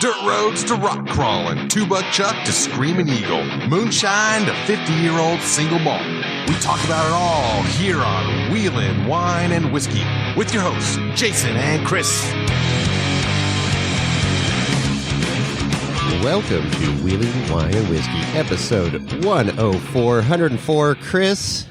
Dirt roads to rock crawling, two-buck chuck to screaming eagle, moonshine to 50-year-old single malt. We talk about it all here on Wheelin' Wine and Whiskey with your hosts, Jason and Chris. Welcome to Wheelin' Wine and Whiskey, episode 104. Chris?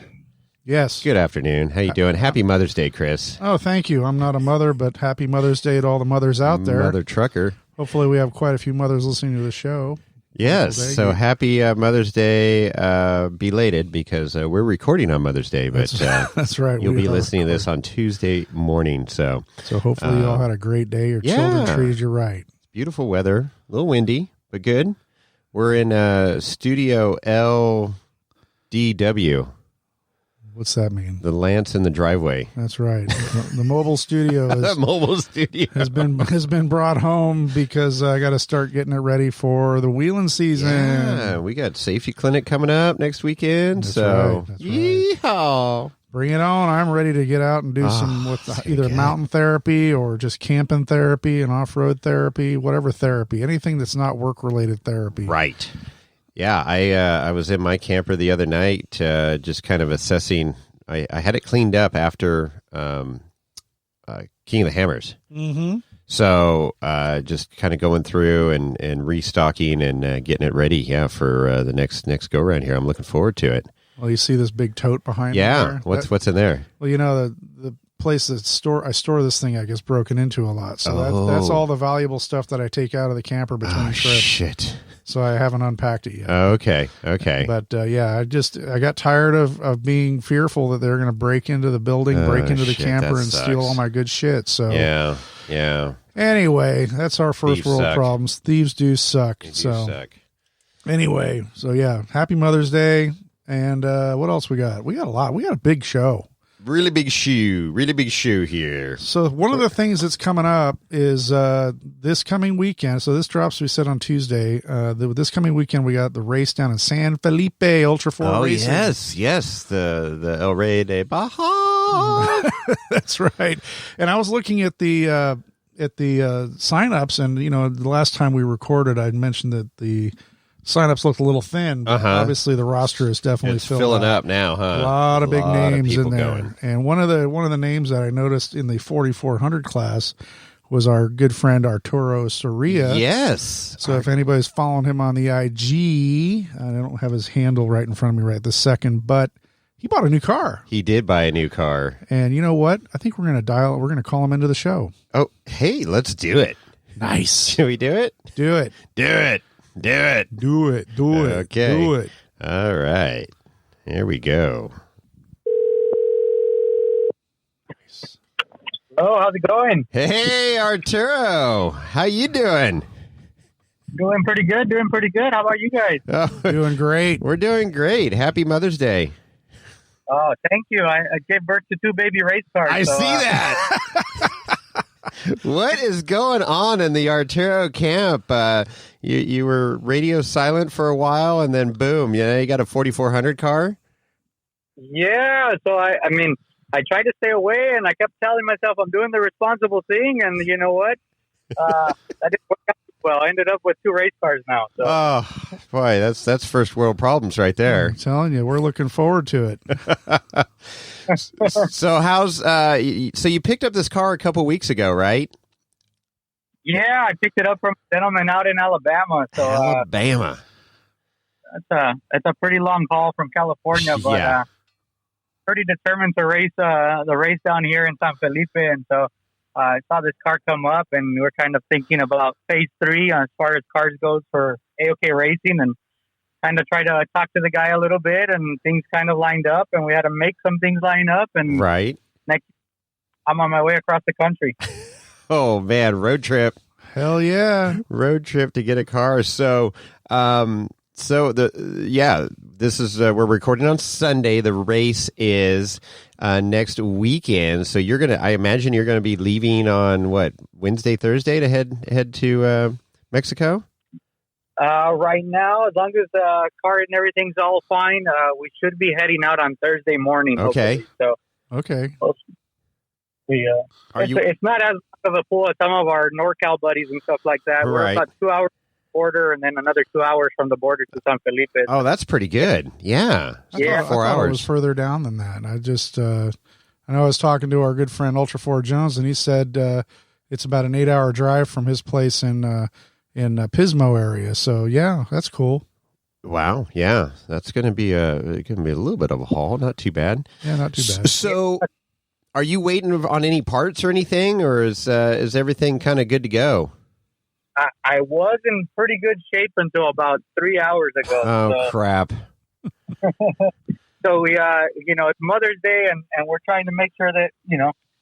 Yes. Good afternoon. How you doing? Happy Mother's Day, Chris. Oh, thank you. I'm not a mother, but happy Mother's Day to all the mothers out there. Mother trucker. Hopefully we have quite a few mothers listening to the show. Yes. So happy Mother's Day belated because we're recording on Mother's Day, but that's right. You'll be listening to this on Tuesday morning. So hopefully you all had a great day. Your children treated you right. Beautiful weather. A little windy, but good. We're in Studio LDW. What's that mean? The Lance in the driveway. That's right. The mobile studio has been brought home because I got to start getting it ready for the wheeling season. Yeah, we got safety clinic coming up next weekend. That's right. Yeehaw! Bring it on. I'm ready to get out and do some with either mountain therapy or just camping therapy and off-road therapy, whatever therapy, anything that's not work-related therapy. Right. Yeah, I was in my camper the other night, just kind of assessing. I had it cleaned up after King of the Hammers. Mm-hmm. So just kind of going through and restocking and getting it ready, for the next go around here. I'm looking forward to it. Well, you see this big tote behind me there? What's in there? Well, you know, the place that I store this thing, I guess, broken into a lot. So that's all the valuable stuff that I take out of the camper between trips. Shit. So I haven't unpacked it yet. Okay. But I got tired of being fearful that they're going to break into the building, break into the camper, and steal all my good shit. So yeah. Anyway, that's our first world problems. Thieves do suck. Anyway, happy Mother's Day. And what else we got? We got a lot. We got a big show. Really big shoe here. So one of the things that's coming up is this coming weekend. So this drops, we said, on Tuesday. This coming weekend, we got the race down in San Felipe, Ultra 4 Racing. Yes. The El Rey de Baja. That's right. And I was looking at the sign-ups, and, the last time we recorded, I mentioned that the sign-ups looked a little thin, but obviously the roster is definitely filling up now, huh? A lot of big names in there. Going. And one of the names that I noticed in the 4,400 class was our good friend Arturo Soria. Yes. So if anybody's following him on the IG, I don't have his handle right in front of me right this second, but he bought a new car. He did buy a new car. And you know what? I think we're going to call him into the show. Oh, hey, let's do it. Nice. Should we do it? Do it. Okay. Do it. All right. Here we go. Hello, how's it going? Hey, Arturo. How you doing? Doing pretty good. How about you guys? Oh, doing great. We're doing great. Happy Mother's Day. Oh, thank you. I gave birth to 2 baby race cars. I see that. What is going on in the Arturo camp? You were radio silent for a while, and then boom, you got a 4,400 car? Yeah, so I tried to stay away, and I kept telling myself I'm doing the responsible thing, and you know what? I didn't work out well. I ended up with 2 race cars now. So. Oh, boy, that's first world problems right there. I'm telling you, we're looking forward to it. So so you picked up this car a couple weeks ago, right? Yeah, I picked it up from a gentleman out in Alabama. So Alabama. That's a pretty long haul from California, but pretty determined to race the race down here in San Felipe, and so I saw this car come up, and we're kind of thinking about phase 3 as far as cars goes for AOK Racing, and kind of try to talk to the guy a little bit, and things kind of lined up, and we had to make some things line up, and next I'm on my way across the country. Oh man, road trip. Hell yeah. Road trip to get a car. So this is we're recording on Sunday. The race is next weekend. So I imagine you're gonna be leaving on Wednesday, Thursday to head to Mexico? Right now, as long as the car and everything's all fine, we should be heading out on Thursday morning. Okay. Hopefully. So okay. it's not as of the pool of some of our NorCal buddies and stuff like that. We're about 2 hours from the border, and then another 2 hours from the border to San Felipe. Oh, that's pretty good. Yeah. I 4 hours. It was further down than that. I just, I know I was talking to our good friend Ultra 4 Jones, and he said it's about an 8-hour drive from his place in Pismo area. So yeah, that's cool. Wow. Yeah. That's going to be a little bit of a haul. Not too bad. Yeah, not too bad. So are you waiting on any parts or anything, or is everything kind of good to go? I was in pretty good shape until about 3 hours ago. Oh, crap. So we, it's Mother's Day, and we're trying to make sure that,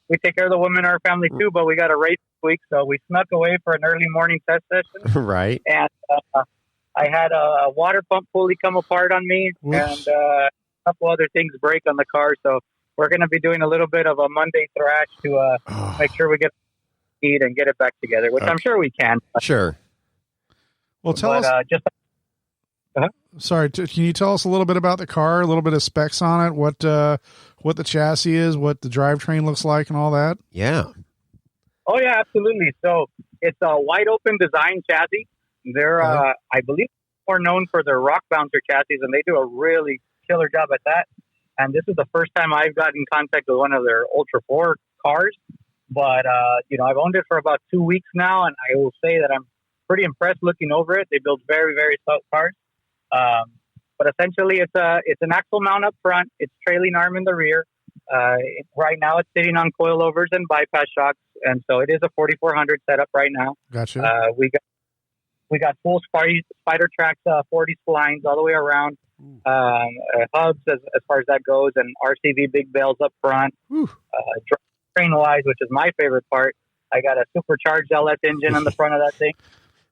we take care of the women in our family too, but we got a race this week, so we snuck away for an early morning test session. Right. And I had a water pump fully come apart on me. Oops. And a couple other things break on the car, so we're going to be doing a little bit of a Monday thrash to make sure we get speed and get it back together, which I'm sure we can. Sure. Well, tell us. Sorry, can you tell us a little bit about the car, a little bit of specs on it, what the chassis is, what the drivetrain looks like, and all that? Yeah. Oh, yeah, absolutely. So it's a wide open design chassis. They're, I believe, more known for their rock bouncer chassis, and they do a really killer job at that. And this is the first time I've gotten in contact with one of their Ultra 4 cars. But, I've owned it for about 2 weeks now, and I will say that I'm pretty impressed looking over it. They build very, very stout cars. But essentially, it's an axle mount up front. It's trailing arm in the rear. Right now, it's sitting on coilovers and bypass shocks, and so it is a 4400 setup right now. Gotcha. We got full Spider Tracks 40 splines all the way around, hubs as far as that goes, and RCV big bells up front. Train wise, which is my favorite part, I got a supercharged LS engine on the front of that thing.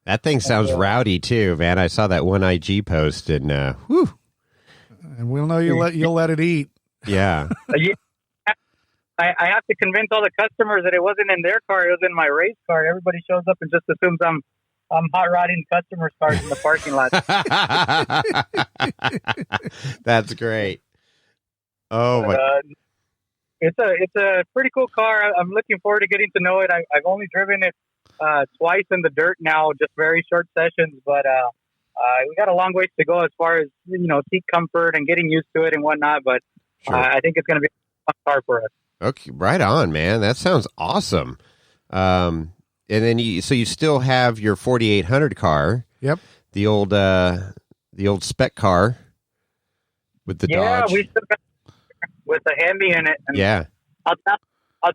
That thing sounds rowdy too, man. I saw that one IG post, and whew. And we'll know you'll let it eat. Yeah. I have to convince all the customers that it wasn't in their car; it was in my race car. Everybody shows up and just assumes I'm hot rodding customers' cars in the parking lot. That's great. Oh my! It's a pretty cool car. I'm looking forward to getting to know it. I've only driven it twice in the dirt now, just very short sessions, but we got a long ways to go as far as seat comfort and getting used to it and whatnot. But sure. I think it's going to be a fun car for us. Okay, right on, man. That sounds awesome. And then you still have your 4800 car. Yep. The old spec car with the Dodge. Yeah, we still got with the Hemi in it. And yeah. I'll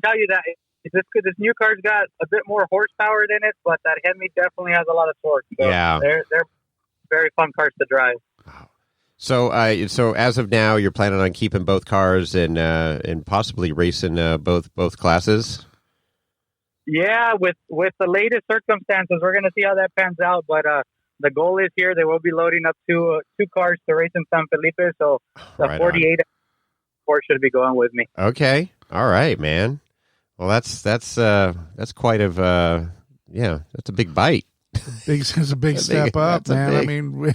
tell you that this new car's got a bit more horsepower than it, but that Hemi definitely has a lot of torque. So yeah. They're very fun cars to drive. So as of now, you're planning on keeping both cars and possibly racing both classes? Yeah, with the latest circumstances, we're going to see how that pans out. But the goal is here they will be loading up two cars to race in San Felipe. So the 48 should be going with me. Okay, all right, man. Well, that's quite of that's a big bite. It's a big step up, man. I mean, we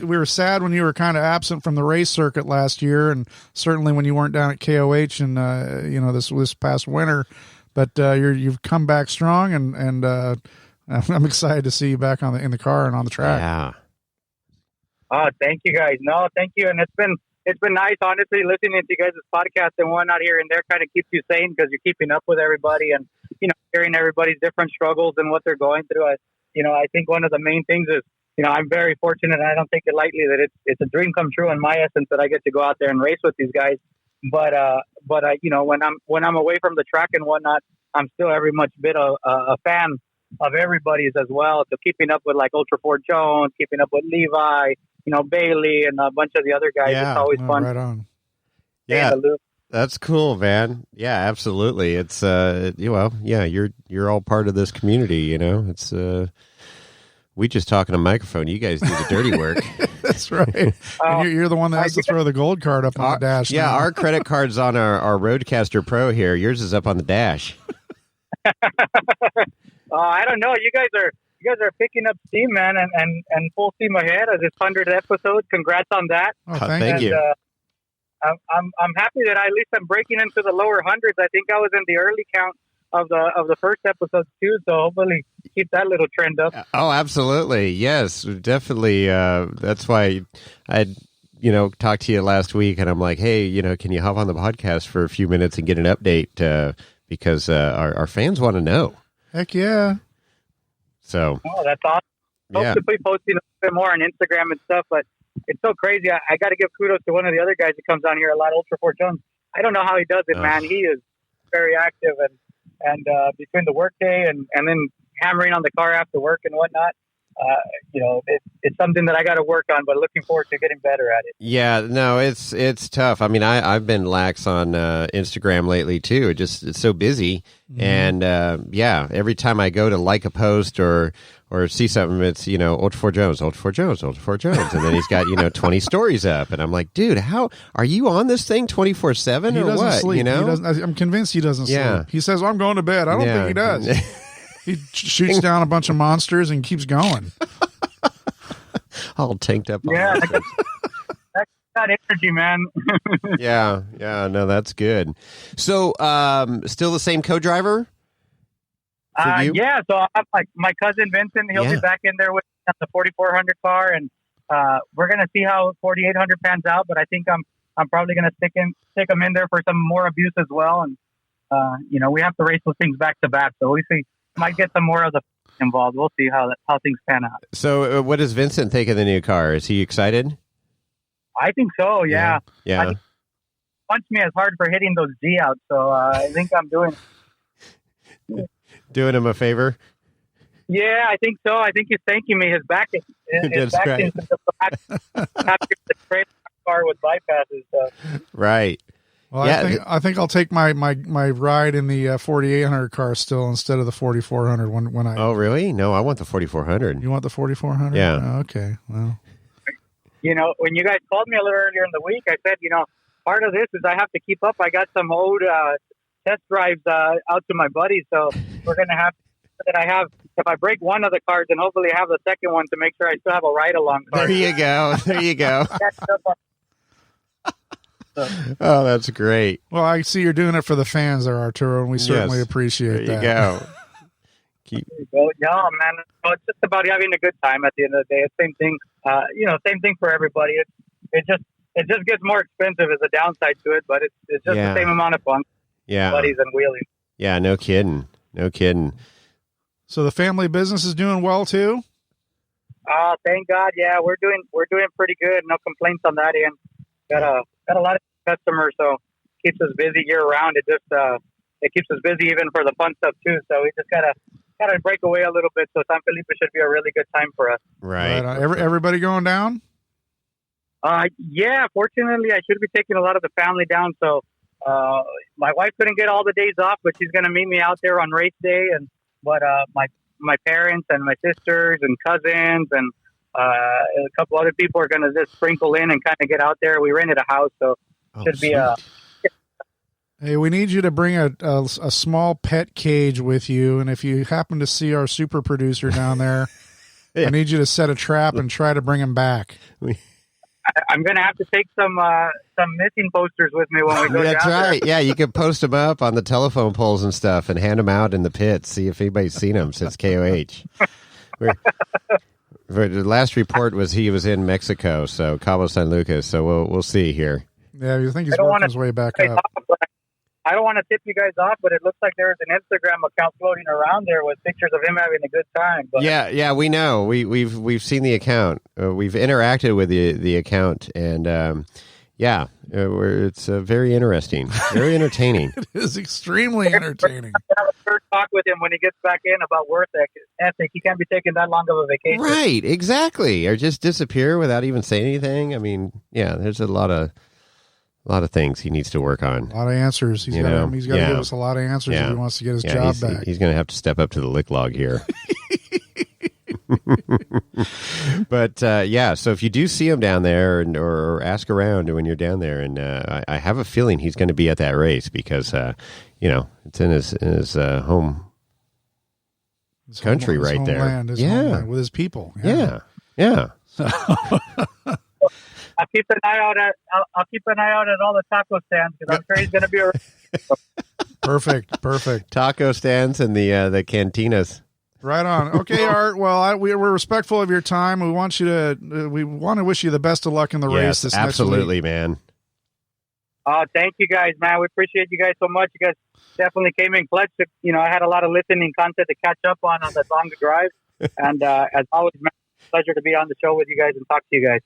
were sad when you were kind of absent from the race circuit last year, and certainly when you weren't down at KOH and this past winter. But you've come back strong, and I'm excited to see you back in the car and on the track. Yeah. Oh, thank you guys. No, thank you, and it's been nice, honestly, listening to you guys' podcast and whatnot here and there. Kind of keeps you sane because you're keeping up with everybody and hearing everybody's different struggles and what they're going through. I think one of the main things is I'm very fortunate, and I don't take it lightly that it's a dream come true in my essence that I get to go out there and race with these guys. But when I'm away from the track and whatnot, I'm still every much bit a fan of everybody's as well. So keeping up with like Ultra 4 Jones, keeping up with Levi, Bailey, and a bunch of the other guys. Yeah, it's always fun. Right on. Yeah, that's cool, man. Yeah, absolutely. It's you're all part of this community. It's we just talk on a microphone. You guys do the dirty work. That's right. And you're the one that has to throw the gold card up on the dash. Yeah, now. Our credit card's on our Roadcaster Pro here. Yours is up on the dash. I don't know. You guys are picking up steam, man, and full steam ahead of this 100th episode. Congrats on that. Oh, thank you. I'm happy that at least I'm breaking into the lower hundreds. I think I was in the early count of the first episode too. So hopefully keep that little trend up. Oh, absolutely. Yes, definitely. That's why I talked to you last week, and I'm like, hey, can you hop on the podcast for a few minutes and get an update? Because our fans want to know. Heck yeah. So. Oh, that's awesome. Yeah. Hope to be posting a bit more on Instagram and stuff, but it's so crazy. I got to give kudos to one of the other guys that comes on here a lot, Ultra 4 Jones. I don't know how he does it, man. He is very active, and between the workday and then hammering on the car after work and whatnot, it's something that I got to work on, but looking forward to getting better at it. Yeah, no, it's tough. I mean, I've been lax on Instagram lately too. It's so busy, and every time I go to like a post or see something, it's Ultra 4 Jones, Ultra 4 Jones, Ultra 4 Jones, and then he's got 20 stories up, and I'm like, dude, how are you on this thing 24/7 or doesn't what? sleep. He doesn't, I'm convinced he doesn't sleep. He says, I'm going to bed. I don't think he does. He shoots down a bunch of monsters and keeps going. All tanked up. Yeah, that's that energy, man. yeah, no, that's good. So, still the same co-driver? Yeah, so I have my cousin Vincent. He'll be back in there with the 4400 car, and we're gonna see how 4800 pans out. But I think I'm probably gonna stick him in there for some more abuse as well. And we have to race those things back to back, so we see. Might get some more of the involved. We'll see how things pan out. So, what does Vincent think of the new car? Is he excited? I think so. Yeah. Yeah. Punched me as hard for hitting those G outs, so I think I'm doing him a favor. Yeah, I think so. I think he's thanking me. His back is That's right. into the back after the trailer car with bypasses. So. Right. Well, I think I'll take my ride in the 4800 car still instead of the 4400 when I. Oh, really? No, I want the 4400. You want the 4400? Yeah. Oh, okay. Well. When you guys called me a little earlier in the week, I said, part of this is I have to keep up. I got some old test drives out to my buddies, so we're gonna have that. I have. If I break one of the cars, then hopefully I have the second one to make sure I still have a ride along car. There you go. There you go. Oh, that's great. Well, I see you're doing it for the fans there, Arturo, and we certainly appreciate that. There you go. Yeah, man. It's just about having a good time at the end of the day. It's same thing. Same thing for everybody. It just gets more expensive as a downside to it, but it's just the same amount of fun. Yeah. Buddies and wheeling. Yeah, no kidding. No kidding. So the family business is doing well too? Thank God. Yeah, we're doing pretty good. No complaints on that end. Got a lot of customers, so keeps us busy year round. It just it keeps us busy even for the fun stuff too. So we just gotta break away a little bit. So San Felipe should be a really good time for us. Right. Everybody going down? Yeah. Fortunately, I should be taking a lot of the family down. So my wife couldn't get all the days off, but she's gonna meet me out there on race day. And my parents and my sisters and cousins and a couple other people are going to just sprinkle in and kind of get out there. We rented a house, so should be Hey, we need you to bring a small pet cage with you, and if you happen to see our super producer down there, I need you to set a trap and try to bring him back. I'm going to have to take some missing posters with me when we go That's down right. there. Yeah, you can post them up on the telephone poles and stuff and hand them out in the pits, see if anybody's seen them since KOH. The last report was he was in Mexico, so Cabo San Lucas, so we'll see here. Yeah, you think he's working his way back up. I don't want to tip you guys off, but it looks like there's an Instagram account floating around there with pictures of him having a good time. But Yeah, we know. We've seen the account. We've interacted with the account, and it's very interesting, very entertaining. It is extremely entertaining. Have a third talk with him when he gets back in about work ethic. He can't be taking that long of a vacation. Right, exactly. Or just disappear without even saying anything. I mean, yeah, there's a lot of things he needs to work on. A lot of answers. He's got to give us a lot of answers if he wants to get his job back. He's going to have to step up to the lick log here. But so if you do see him down there or ask around when you're down there, and I have a feeling he's going to be at that race because it's in his home country right there. Homeland, with his people. Yeah. I'll keep an eye out at all the taco stands because I'm sure he's going to be around. Perfect. Taco stands and the cantinas. Right on. Okay, Art. Well, we're respectful of your time. We want to wish you the best of luck in the race this absolutely, next week. man. Oh, thank you guys, man. We appreciate you guys so much. You guys definitely came in clutch. I had a lot of listening content to catch up on the longer drive. And as always, man, pleasure to be on the show with you guys and talk to you guys.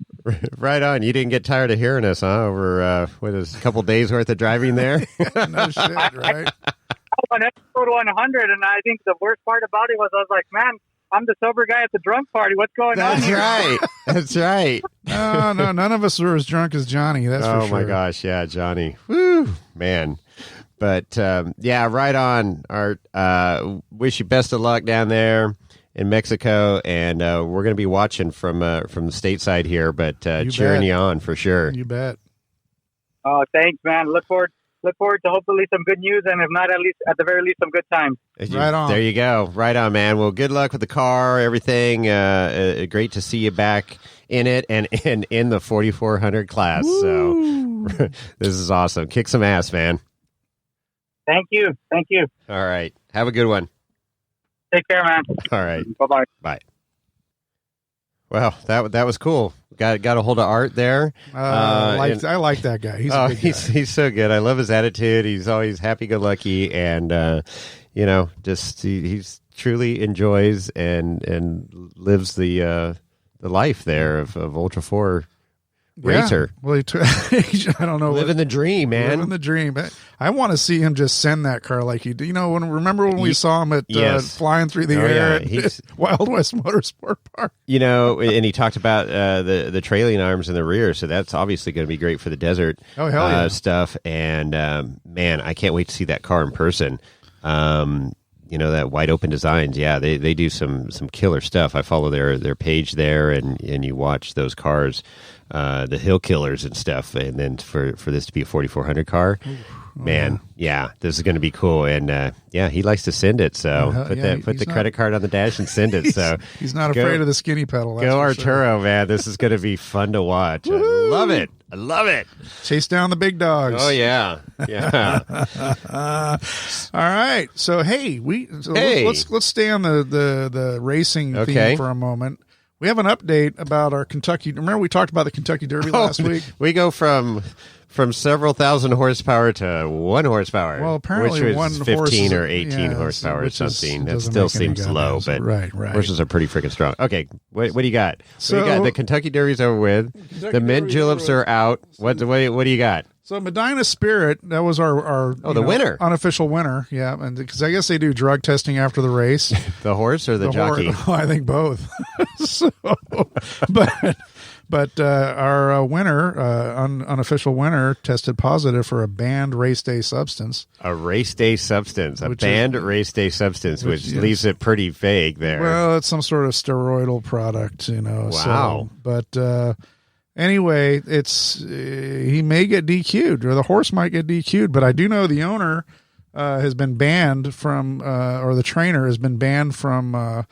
Right on. You didn't get tired of hearing us, huh? Over a couple days worth of driving there? No shit, right? On episode 100, and I think the worst part about it was I was like, man, I'm the sober guy at the drunk party. What's going on here? That's right. No, none of us were as drunk as Johnny. That's for sure. Oh, my gosh. Yeah, Johnny. Woo, man. But, right on, Art. Wish you best of luck down there in Mexico, and we're going to be watching from the stateside here, but cheering you on for sure. You bet. Oh, thanks, man. Look forward to hopefully some good news, and if not, at the very least, some good times. Right on. There you go. Right on, man. Well, good luck with the car, everything. Great to see you back in it and in the 4400 class. Woo! So this is awesome. Kick some ass, man. Thank you. All right. Have a good one. Take care, man. All right. Bye-bye. Bye. Well, that was cool. Got a hold of Art there. I like that guy. He's a good guy. He's so good. I love his attitude. He's always happy-go-lucky, and just he's truly enjoys and lives the life there of Ultra 4 racer. Well, I don't know. Living the dream, man. Living the dream. I want to see him just send that car like he did. Remember when we saw him at flying through the air at Wild West Motorsport Park? And he talked about the trailing arms in the rear, so that's obviously going to be great for the desert stuff. And man, I can't wait to see that car in person. That Wide Open Designs, they do some killer stuff. I follow their page there, and you watch those cars, the Hill Killers and stuff. And then for this to be a 4400 car, this is going to be cool. And he likes to send it, so put the credit card on the dash and send it. So he's not afraid of the skinny pedal. Go Arturo, man! This is going to be fun to watch. I love it. Chase down the big dogs. Oh yeah. All right. So let's stay on the racing theme for a moment. We have an update about our Kentucky. Remember we talked about the Kentucky Derby last week? We go from several thousand horsepower to 1 horsepower. Well, apparently which was 15 or 18 horsepower or something. That still seems low, but right. Horses are pretty freaking strong. Okay, what do you got? The Kentucky Derby's over with. The mint juleps are out. What do you got? So Medina Spirit, that was our winner, unofficial winner, and because I guess they do drug testing after the race. The horse or the jockey? I think both. But our winner, unofficial winner, tested positive for a banned race day substance. A race day substance, race day substance, which leaves it pretty vague there. Well, it's some sort of steroidal product, Wow. So, anyway, he may get DQ'd, or the horse might get DQ'd, but I do know the owner has been banned from, or the trainer has been banned from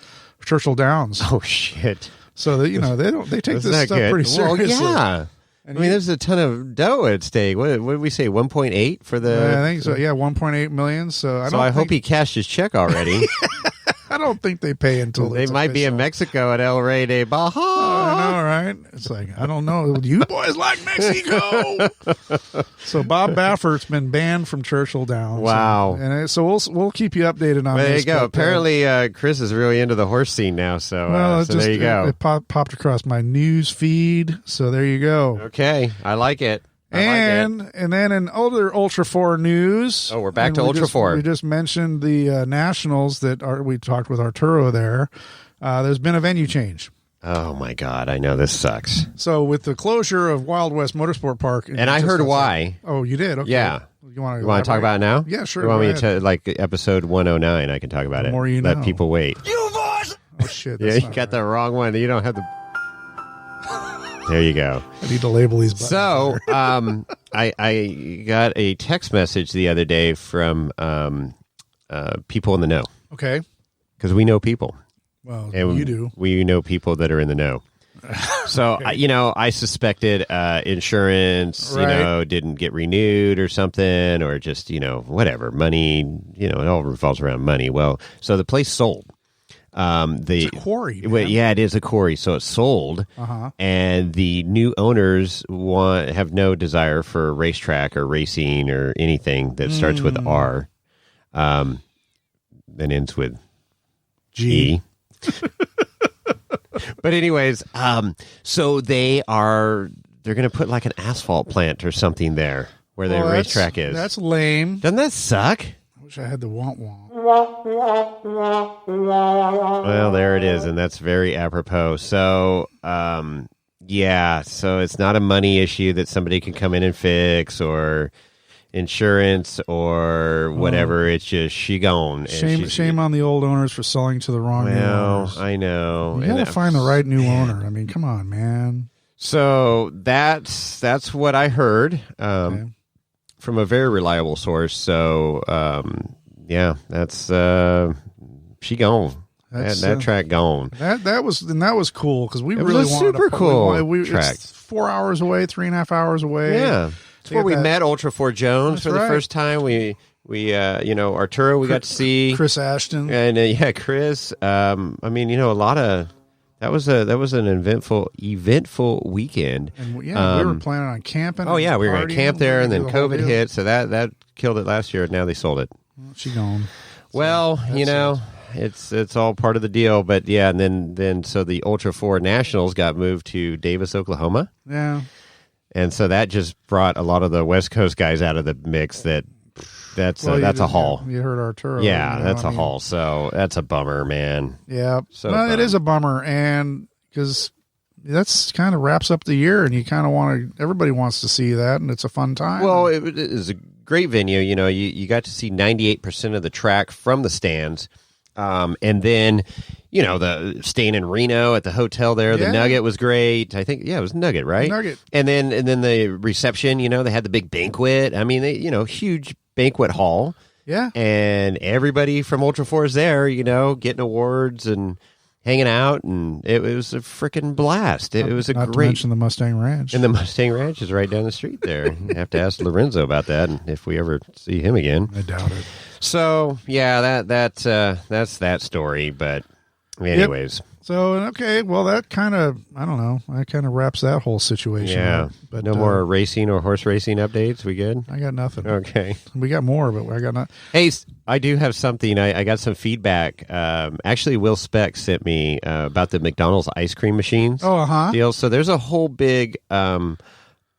Churchill Downs. Oh shit! So that they take this stuff pretty seriously. Well, yeah. And there's a ton of dough at stake. What did we say? 1.8 for the? I think so. Yeah, 1.8 million. So I hope he cashed his check already. I don't think they pay until they might be in Mexico at El Rey de Baja. I know, right? It's like, I don't know. You boys like Mexico. So Bob Baffert's been banned from Churchill Downs. Wow. And so we'll keep you updated on this. There you go. Apparently, Chris is really into the horse scene now. So, there you go. It popped across my news feed. So there you go. Okay. I like it. And then in other Ultra 4 news. Oh, we're back to Ultra 4. We just mentioned the Nationals we talked with Arturo there. There's been a venue change. Oh, my God. I know this sucks. So with the closure of Wild West Motorsport Park. And I heard why. Oh, you did? Okay. Yeah. You want to talk about it now? Yeah, sure. You want me to, like, episode 109, I can talk about it. The more you Let know. people wait. You boys! Oh, shit. Yeah, you got the wrong one. You don't have the... There you go. I need to label these buttons. So, I got a text message the other day from people in the know. Okay. Because we know people. Well, and you do. We know people that are in the know. So, I suspected insurance, didn't get renewed or something, or just, whatever, money, it all revolves around money. Well, so the place sold. It's a quarry. Well, yeah, it is a quarry. So it's sold, and the new owners have no desire for racetrack or racing or anything that starts with R, and ends with G. But anyways, so they're going to put like an asphalt plant or something there where the racetrack is. That's lame. Doesn't that suck? I wish I had the want. Well, there it is, and that's very apropos. So, so it's not a money issue that somebody can come in and fix, or insurance, or whatever. It's just she gone. Shame on the old owners for selling to the wrong new owners. I know. You got to find the right new owner. I mean, come on, man. So that's what I heard from a very reliable source. So, that's she gone. That track gone. That was cool because we really wanted super cool track. It's 4 hours away, 3.5 hours away. Yeah, it's where we met Ultra 4 Jones for the first time. We Arturo we got to see Chris Ashton and Chris. A lot of that was an eventful weekend. And we were planning on camping. Oh yeah, we were going to camp there, and then COVID hit, so that killed it last year. Now they sold it. She gone. Well, it's all part of the deal, but yeah, and then so the Ultra 4 Nationals got moved to Davis, Oklahoma. Yeah. And so that just brought a lot of the West Coast guys out of the mix. That's a haul. You heard Arturo. Yeah, that's a haul. So that's a bummer, man. Yeah. So it is a bummer, and because that's kind of wraps up the year, and you kind of everybody wants to see that, and it's a fun time. Well, it is a great venue. You got to see 98% of the track from the stands. And then, the staying in Reno at the hotel there, the Nugget was great. I think, it was Nugget, right? Nugget. And then the reception, they had the big banquet. I mean, huge banquet hall. Yeah. And everybody from Ultra 4 is there, getting awards and hanging out, and it was a freaking blast. It was not great. To mention the Mustang Ranch. And the Mustang Ranch is right down the street there. You have to ask Lorenzo about that, and if we ever see him again. I doubt it. So that's that story. But anyways, so okay, well that kind of wraps that whole situation. Yeah, up. But no more racing or horse racing updates. We good? I got nothing. Okay, we got more, but I got not. Hey, I do have something. I got some feedback. Actually, Will Speck sent me about the McDonald's ice cream machines. Deal. So there's a whole big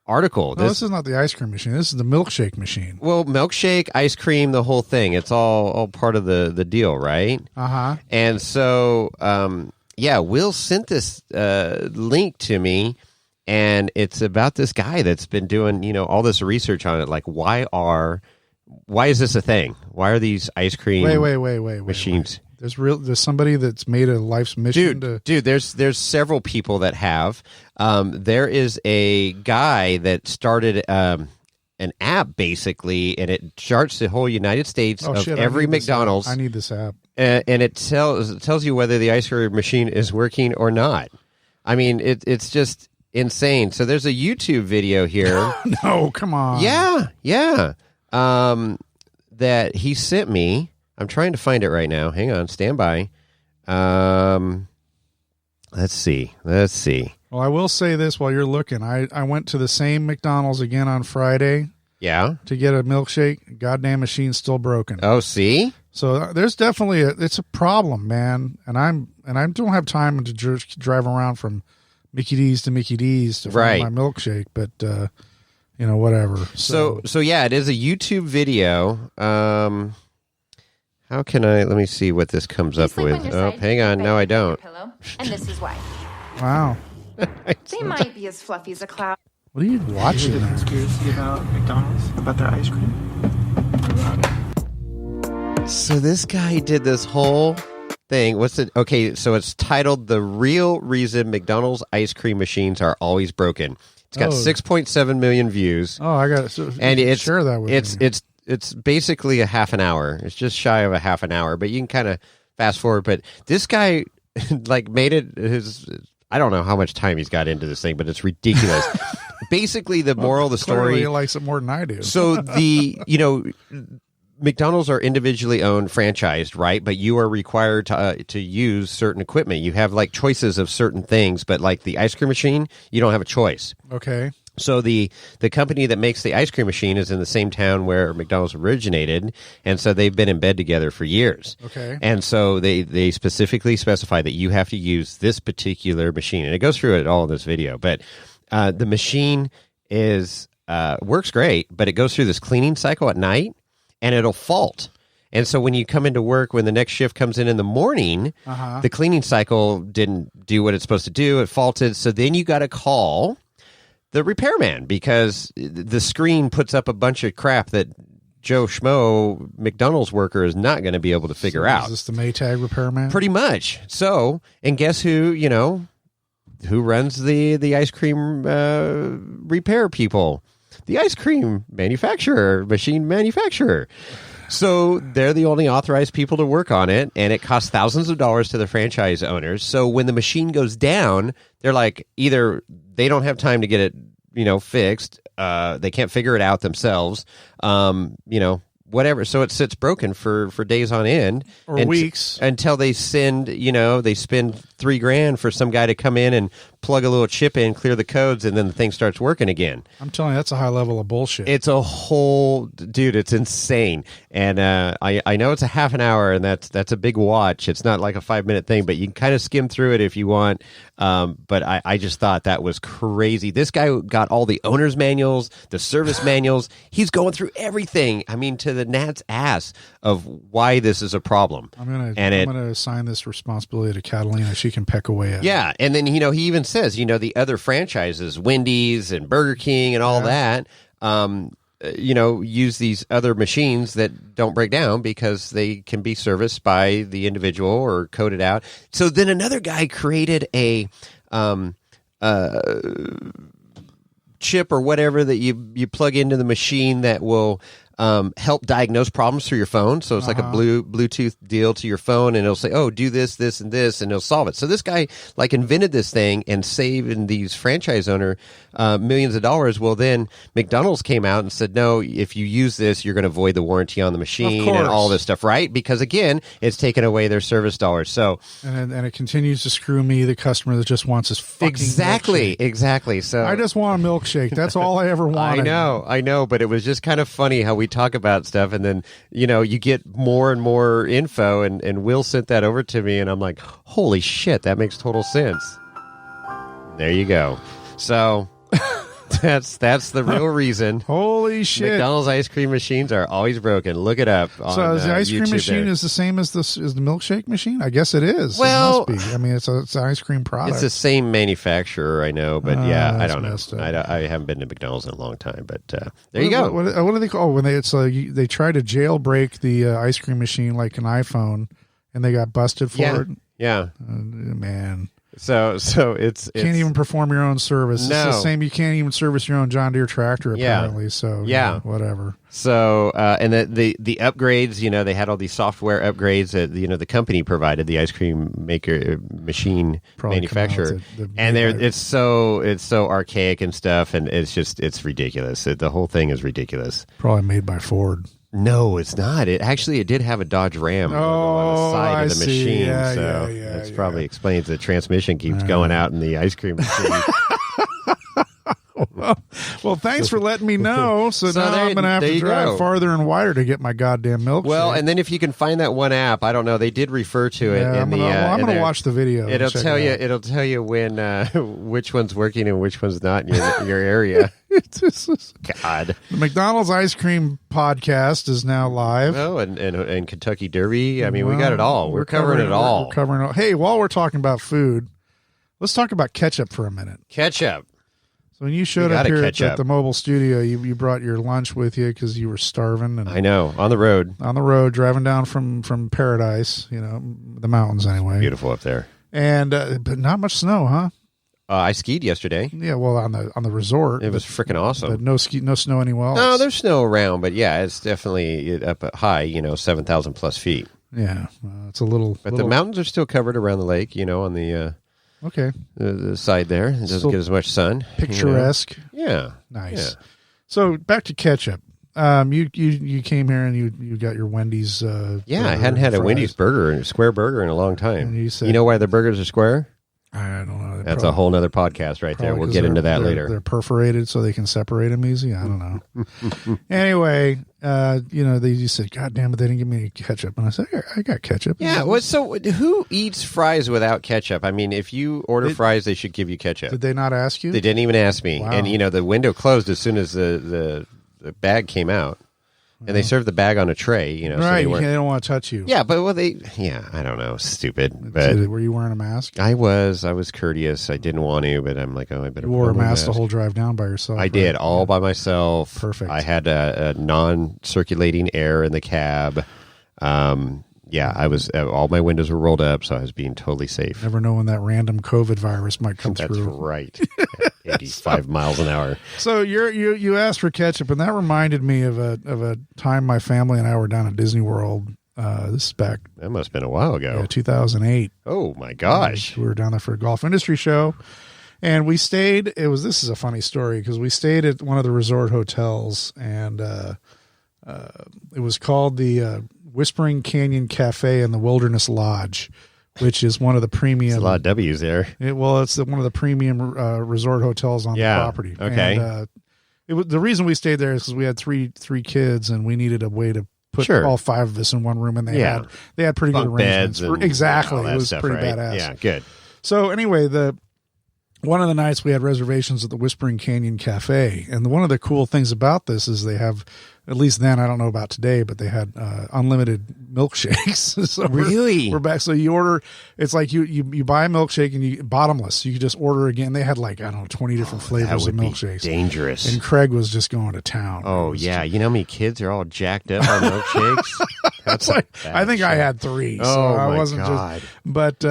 article. No, this is not the ice cream machine. This is the milkshake machine. Well, milkshake, ice cream, the whole thing. It's all part of the deal, right? And so, Will sent this link to me, and it's about this guy that's been doing, all this research on it. Like, why is this a thing? Why are these ice cream machines? There's somebody that's made a life's mission dude, there's several people that have. There is a guy that started an app basically, and it charts the whole United States of every McDonald's. I need this app. And it tells you whether the ice cream machine is working or not. I mean, it's just insane. So there's a YouTube video here. No, come on. Yeah. That he sent me. I'm trying to find it right now. Hang on, stand by. Let's see. Well, I will say this while you're looking. I went to the same McDonald's again on Friday. Yeah. To get a milkshake. Goddamn machine's still broken. Oh, see? So there's definitely it's a problem, man. And I don't have time to drive around from Mickey D's to Mickey D's to find my milkshake, but whatever. So yeah, it is a YouTube video. How can let me see what this comes up with. Oh, hang on. No, I don't. And this is why. Wow. They might be as fluffy as a cloud. What are you watching? The conspiracy about McDonald's, about their ice cream. So this guy did this whole thing. Okay, so it's titled "The Real Reason McDonald's Ice Cream Machines Are Always Broken." It's got 6.7 million views. Oh, I got it. So, and it's share that with me. It's basically a half an hour. It's just shy of a half an hour, but you can kind of fast forward. But this guy made it his I don't know how much time he's got into this thing, but it's ridiculous. Basically, the moral of the story. Clearly he likes it more than I do. So McDonald's are individually owned, franchised, right? But you are required to use certain equipment. You have like choices of certain things, but like the ice cream machine, you don't have a choice. Okay. So the company that makes the ice cream machine is in the same town where McDonald's originated, and so they've been in bed together for years. Okay. And so they specifically specify that you have to use this particular machine, and it goes through it all in this video. But the machine is works great, but it goes through this cleaning cycle at night, and it'll fault. And so when you come into work, when the next shift comes in the morning, the cleaning cycle didn't do what it's supposed to do. It faulted. So then you got to call the repairman because the screen puts up a bunch of crap that Joe Schmo, McDonald's worker, is not going to be able to figure out. Is this the Maytag repairman? Pretty much. So, and guess who, who runs the ice cream repair people? The ice cream machine manufacturer. So they're the only authorized people to work on it, and it costs thousands of dollars to the franchise owners. So when the machine goes down, they're like, either they don't have time to get it, fixed, they can't figure it out themselves, whatever. So it sits broken for days on end or weeks until they send, they spend $3,000 for some guy to come in and plug a little chip in, clear the codes, and then the thing starts working again. I'm telling you, that's a high level of bullshit. It's a whole, dude, it's insane. And I know it's a half an hour, and that's a big watch. It's not like a 5-minute thing, but you can kind of skim through it if you want. But I just thought that was crazy. This guy got all the owner's manuals, the service manuals. He's going through everything. I mean, to the gnat's ass of why this is a problem. I'm gonna assign this responsibility to Catalina. She can peck away at it. Yeah, and then he even says, the other franchises, Wendy's and Burger King and all that, use these other machines that don't break down because they can be serviced by the individual or coded out. So then another guy created a chip or whatever that you plug into the machine that will help diagnose problems through your phone. So it's like a Bluetooth deal to your phone, and it'll say, oh, do this, this, and this, and it'll solve it. So this guy invented this thing and saved these franchise owner millions of dollars. Well, then McDonald's came out and said, no, if you use this, you're going to void the warranty on the machine and all this stuff, right? Because again, it's taken away their service dollars. So and it continues to screw me, the customer that just wants his fucking milkshake. Exactly. So I just want a milkshake. That's all I ever wanted. I know, but it was just kind of funny how we talk about stuff, and then you get more and more info, and Will sent that over to me, and I'm like, holy shit, that makes total sense. There you go. So that's the real reason. Holy shit! McDonald's ice cream machines are always broken. Look it up. So is the ice cream machine is the same as the milkshake machine? I guess it is. Well, it must be. I mean, it's an ice cream product. It's the same manufacturer, I know, but I don't know. I haven't been to McDonald's in a long time, but there you go. What do they call when they try to jailbreak the ice cream machine like an iPhone, and they got busted for it? Yeah, man. So it's can't even perform your own service. No. It's the same. You can't even service your own John Deere tractor apparently. Yeah. So whatever. So and the upgrades, they had all these software upgrades that the company provided, the ice cream maker machine manufacturer, and it's so archaic and stuff, and it's ridiculous. The whole thing is ridiculous. Probably made by Ford. No, it's not. It did have a Dodge Ram logo on the side of the machine. Yeah, so that probably explains the transmission keeps going out in the ice cream machine. Well, thanks for letting me know. So now I'm going to have to drive farther and wider to get my goddamn milkshake. Well, and then if you can find that one app, I don't know. They did refer to it. I'm going to watch the video. It'll tell you. It'll tell you when which one's working and which one's not in your area. God, the McDonald's ice cream podcast is now live. Oh, and Kentucky Derby. I mean, we got it all. We're covering it all. We're covering it all. Hey, while we're talking about food, let's talk about ketchup for a minute. Ketchup. So when you showed up here at the mobile studio, you brought your lunch with you because you were starving. And I know, on the road, driving down from Paradise, the mountains anyway. Beautiful up there, and but not much snow, huh? I skied yesterday. Yeah, well, on the resort, it was freaking awesome. But no snow anywhere else. No, there's snow around, but yeah, it's definitely up at high, 7,000 plus feet. Yeah, it's a little. But the mountains are still covered around the lake, on the Okay. The side there. It doesn't Still get as much sun. Picturesque. Yeah. Nice. Yeah. So back to ketchup. You came here and you got your Wendy's. I hadn't had a Wendy's burger, a square burger, in a long time. And you said, you know why the burgers are square? I don't know. That's a whole nother podcast right there. We'll get into that later. They're perforated so they can separate them easy. I don't know. Anyway, you said, God damn it, they didn't give me any ketchup. And I said, I got ketchup. Yeah. So who eats fries without ketchup? I mean, if you order fries, they should give you ketchup. Did they not ask you? They didn't even ask me. Wow. And, the window closed as soon as the bag came out. And they served the bag on a tray, Right, so they don't want to touch you. Yeah, but I don't know, stupid. But Were you wearing a mask? I was courteous. I didn't want to, but I'm like, I better. You wore a mask the whole drive down by yourself. I did, all by myself. Perfect. I had a non-circulating air in the cab. I was. All my windows were rolled up, so I was being totally safe. Never know when that random COVID virus might come through. That's right. 85 miles an hour. So you asked for ketchup, and that reminded me of a time my family and I were down at Disney World. This is back. That must have been a while ago. 2008. Oh my gosh. We were down there for a golf industry show, and we stayed. This is a funny story because we stayed at one of the resort hotels, and it was called the Whispering Canyon Cafe and the Wilderness Lodge, which is one of the premium. There's a lot of W's there. It's one of the premium resort hotels on the property. Okay. And, the reason we stayed there is because we had three kids and we needed a way to put all five of us in one room, and they had pretty bunk good arrangements. Beds and exactly, all that it was stuff, pretty right? badass. Yeah, good. So anyway, one of the nights we had reservations at the Whispering Canyon Cafe, and one of the cool things about this is they have, at least then, I don't know about today, but they had unlimited milkshakes. So really? We're back. So you order, it's like you buy a milkshake and you bottomless. You could just order again. They had 20 different flavors of milkshakes. Dangerous. And Craig was just going to town. Oh yeah, you know how many kids are all jacked up on milkshakes? That's I think I had 3. So I wasn't God. But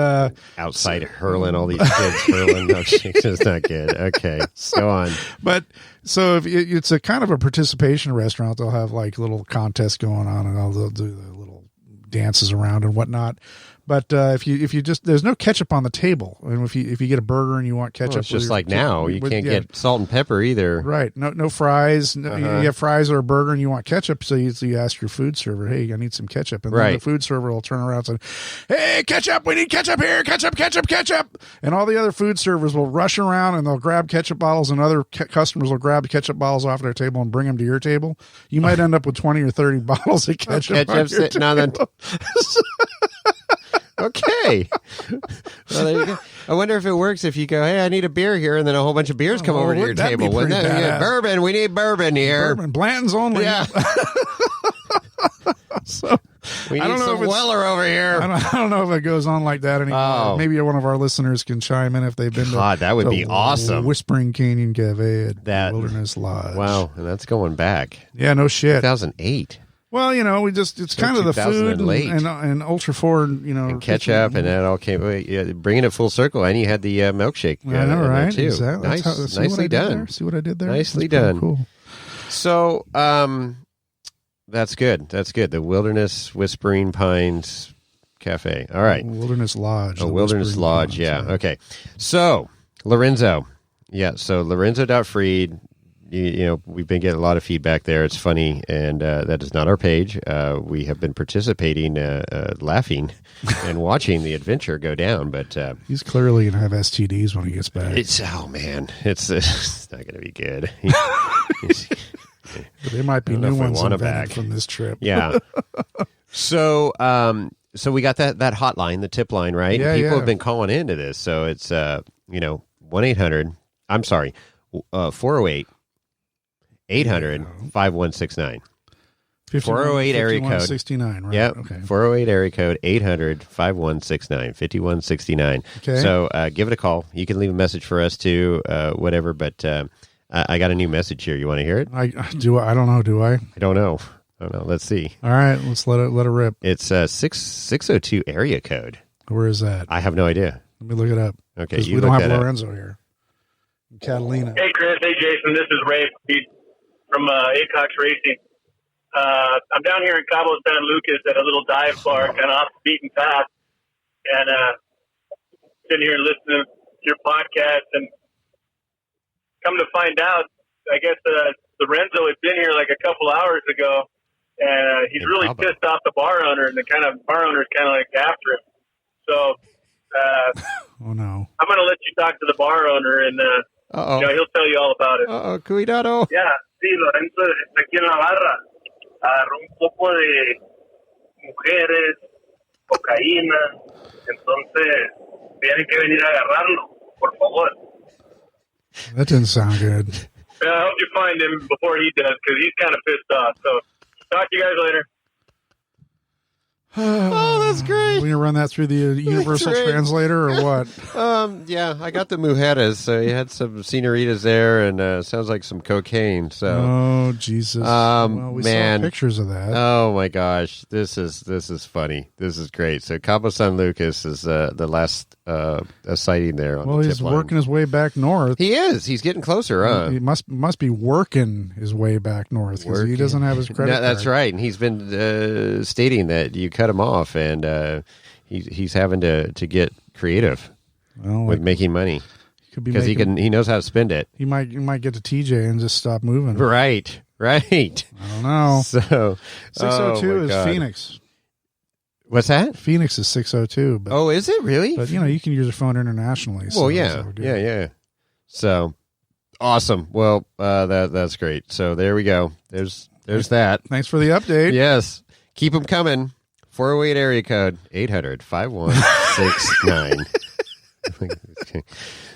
outside hurling all these kids hurling milkshakes is not good. Okay, go on. But so if it's a kind of a participation restaurant, they'll have little contests going on, and they'll do the little dances around and whatnot. But if you just, there's no ketchup on the table, and if you get a burger and you want ketchup, it's just like now you can't get salt and pepper either. Right? No fries. No, you have fries or a burger and you want ketchup, so you ask your food server, "Hey, I need some ketchup," and then the food server will turn around and say, "Hey, ketchup! We need ketchup here! Ketchup! Ketchup! Ketchup!" And all the other food servers will rush around and they'll grab ketchup bottles, and other customers will grab ketchup bottles off their table and bring them to your table. You might end up with 20 or 30 bottles of ketchup. Sitting on the. Okay. Well, there you go. I wonder if it works if you go, "Hey, I need a beer here," and then a whole bunch of beers come over to your table. Wouldn't that be bourbon? We need bourbon here. Bourbon, Blanton's only. Yeah. So we need some Weller over here. I don't know if it goes on like that anymore. Oh. Maybe one of our listeners can chime in if they've been to that would be awesome. Whispering Canyon Cafe at Wilderness Lodge. Wow, and that's going back. Yeah, no shit. 2008. Well, it's kind of the food and Ultra 4, and ketchup, and that all came, bringing it full circle, and you had the milkshake. I know, right? Too. Exactly. Nicely done. See what I did there? Nicely done. Cool. So, that's good. That's good. The Wilderness Whispering Pines Cafe. All right. Wilderness Lodge. Wilderness Lodge. Yeah. Okay. So, Lorenzo. Yeah. So, Lorenzo.Freed. We've been getting a lot of feedback there. It's funny, and that is not our page. We have been participating, laughing, and watching the adventure go down. But he's clearly going to have STDs when he gets back. It's not going to be good. There might be new ones invented from this trip. Yeah. So we got that hotline, the tip line, right? Yeah, People have been calling into this, so it's 1-800. I'm sorry, 408. 800-5169. 408 area code 69, right? Yep. Okay. 408 area code 800-5169 5169. Okay. So give it a call. You can leave a message for us too, whatever. But I got a new message here. You want to hear it? I don't know. Do I? I don't know. Let's see. All right, let's let it rip. It's 602 area code. Where is that? I have no idea. Let me look it up. Okay, we don't have Lorenzo here. Catalina. Hey, Chris. Hey, Jason. This is Ray from Acox Racing. I'm down here in Cabo San Lucas at a little dive bar, kind of off the beaten path, and sitting here listening your podcast, and come to find out, I guess Lorenzo had been here like a couple hours ago, and he's really pissed off the bar owner, and the bar owner's kind of like after him. So, oh no, I'm going to let you talk to the bar owner, and he'll tell you all about it. Cuidado. Yeah, sí, Lorenzo está aquí en la barra. Agarró un poco de mujeres, cocaína, entonces tienen que venir a agarrarlo, por favor. That didn't sound good. Yeah, I hope you find him before he does, because he's kind of pissed off. So, talk to you guys later. Oh, that's great. We gonna run that through the universal translator or what? Yeah, I got the mujeres. So you had some senoritas there, and sounds like some cocaine. So, oh Jesus! Well, we saw pictures of that. Oh my gosh, this is funny. This is great. So Cabo San Lucas is the last sighting there. On the he's tip line. working his way back north. He is. He's getting closer. Huh? He must be working his way back north because he doesn't have his credit card. That's right, and he's been stating that you cut him off, and he's having to get creative with making money because he knows how to spend it. He might get to TJ and just stop moving. Right. I don't know. So 602 is Phoenix. What's that? Phoenix is 602. But, is it really? But you can use your phone internationally. Well, yeah. So awesome. Well, that's great. So there we go. There's that. Thanks for the update. Yes. Keep them coming. 408 area code 800-5169.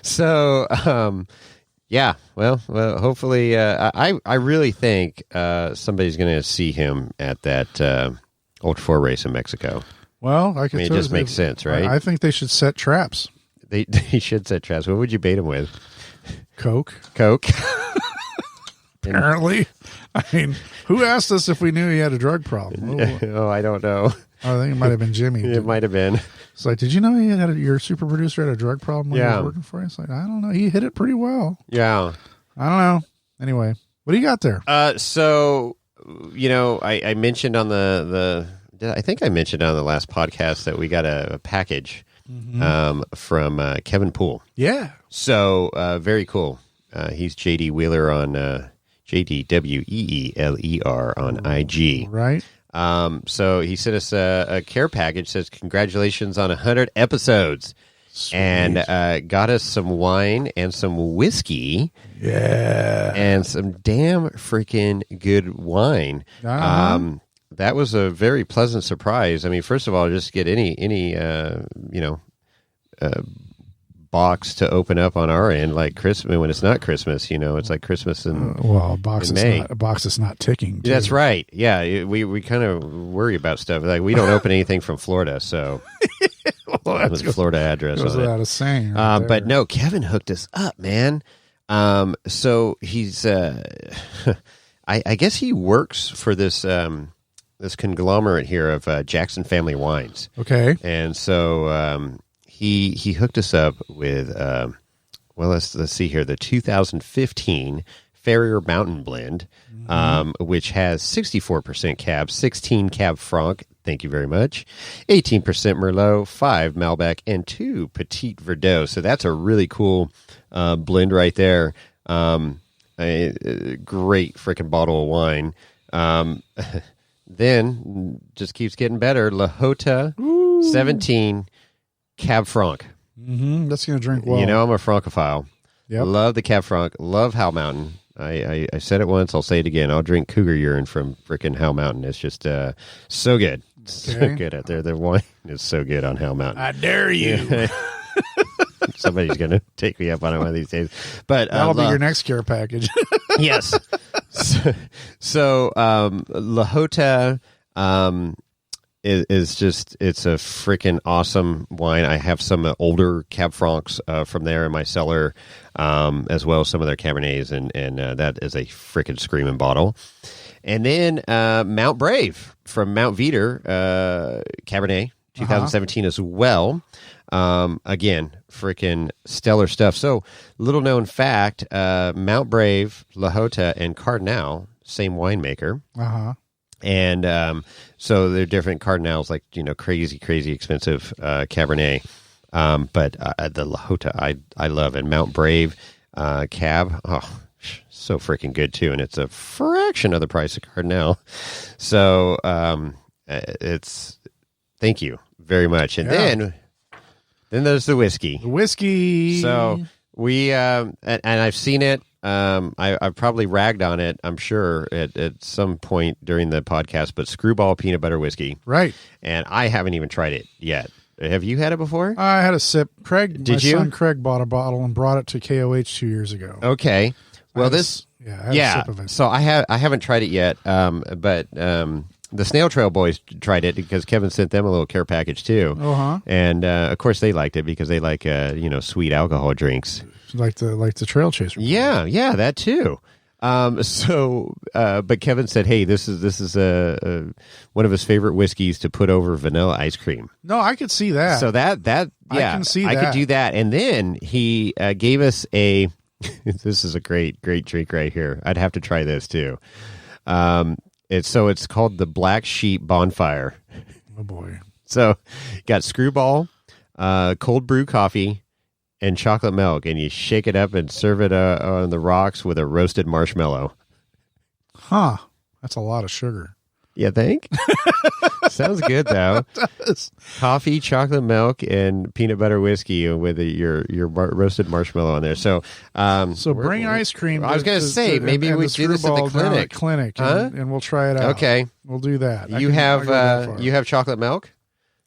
So, yeah. Well, hopefully, I really think somebody's going to see him at that Ultra 4 race in Mexico. Well, I mean, it just makes sense, right? I think they should set traps. They should set traps. What would you bait him with? Coke. Apparently. I mean, who asked us if we knew he had a drug problem? I don't know. I think it might have been Jimmy. It might have been. It's like, did you know your super producer had a drug problem when he was working for you? It's like, I don't know. He hit it pretty well. Yeah. I don't know. Anyway, what do you got there? So, I mentioned on I think I mentioned on the last podcast that we got a package from Kevin Poole. Yeah. So, very cool. He's JD Wheeler on JDWEELER on IG. Right. So he sent us a care package. Says congratulations on 100 episodes. Sweet. And got us some wine and some whiskey. Yeah. And some damn freaking good wine. That was a very pleasant surprise. I mean, first of all, just get any box to open up on our end, like Christmas when it's not Christmas. It's like Christmas in a box in May. A box that's not ticking. Too. That's right. Yeah, we kind of worry about stuff. Like we don't open anything from Florida, so that's the Florida address. Goes without a saying. But no, Kevin hooked us up, man. So he's I guess he works for this this conglomerate here of Jackson Family Wines. Okay, and so. He hooked us up with let's see here, the 2015 Farrier Mountain Blend, which has 64% Cab, 16 Cab Franc, thank you very much, 18% Merlot, 5 Malbec, and 2 Petit Verdot. So that's a really cool blend right there. A great freaking bottle of wine. Then just keeps getting better. La Jota 17 Cab Franc. That's going to drink well. I'm a Francophile. Yep. Love the Cab Franc. Love Howell Mountain. I said it once. I'll say it again. I'll drink cougar urine from frickin' Howell Mountain. It's just so good. So good out there. The wine is so good on Howell Mountain. I dare you. Somebody's going to take me up on it one of these days. But that'll be your next care package. Yes. So La Jota is just, it's a freaking awesome wine. I have some older Cab Francs from there in my cellar, as well as some of their Cabernets, and that is a freaking screaming bottle. And then Mount Brave from Mount Veeder, Cabernet, 2017 as well. Again, freaking stellar stuff. So, little known fact, Mount Brave, La Jota, and Cardinal, same winemaker. And so they're different Cardinals, like, crazy expensive Cabernet. But the Lahota I love, and Mount Brave cab, so freaking good too, and it's a fraction of the price of Cardinal. So it's thank you very much. And then there's the whiskey. The whiskey. So we and I've seen it. I've probably ragged on it, I'm sure, at some point during the podcast, but Screwball peanut butter whiskey. Right. And I haven't even tried it yet. Have you had it before? I had a sip. My you? son Craig bought a bottle and brought it to KOH 2 years ago. Okay. Well, I had a sip of it. So I haven't tried it yet, but the Snail Trail boys tried it because Kevin sent them a little care package too. Uh-huh. And of course they liked it because they like sweet alcohol drinks. Like the Trail Chaser. Yeah, that too. But Kevin said, "Hey, this is one of his favorite whiskeys to put over vanilla ice cream." No, I could see that. So that I can see I that. could do that. And then he gave us a. This is a great drink right here. I'd have to try this too. It's called the Black Sheep Bonfire. Oh boy! So, got Screwball, cold brew coffee, and chocolate milk, and you shake it up and serve it on the rocks with a roasted marshmallow. Huh? That's a lot of sugar. You think? Sounds good though. It does. Coffee, chocolate milk, and peanut butter whiskey with your roasted marshmallow on there. So Bring ice cream. I was going to say maybe we do this at the clinic. Huh? And we'll try it out. Okay, we'll do that. You have chocolate milk?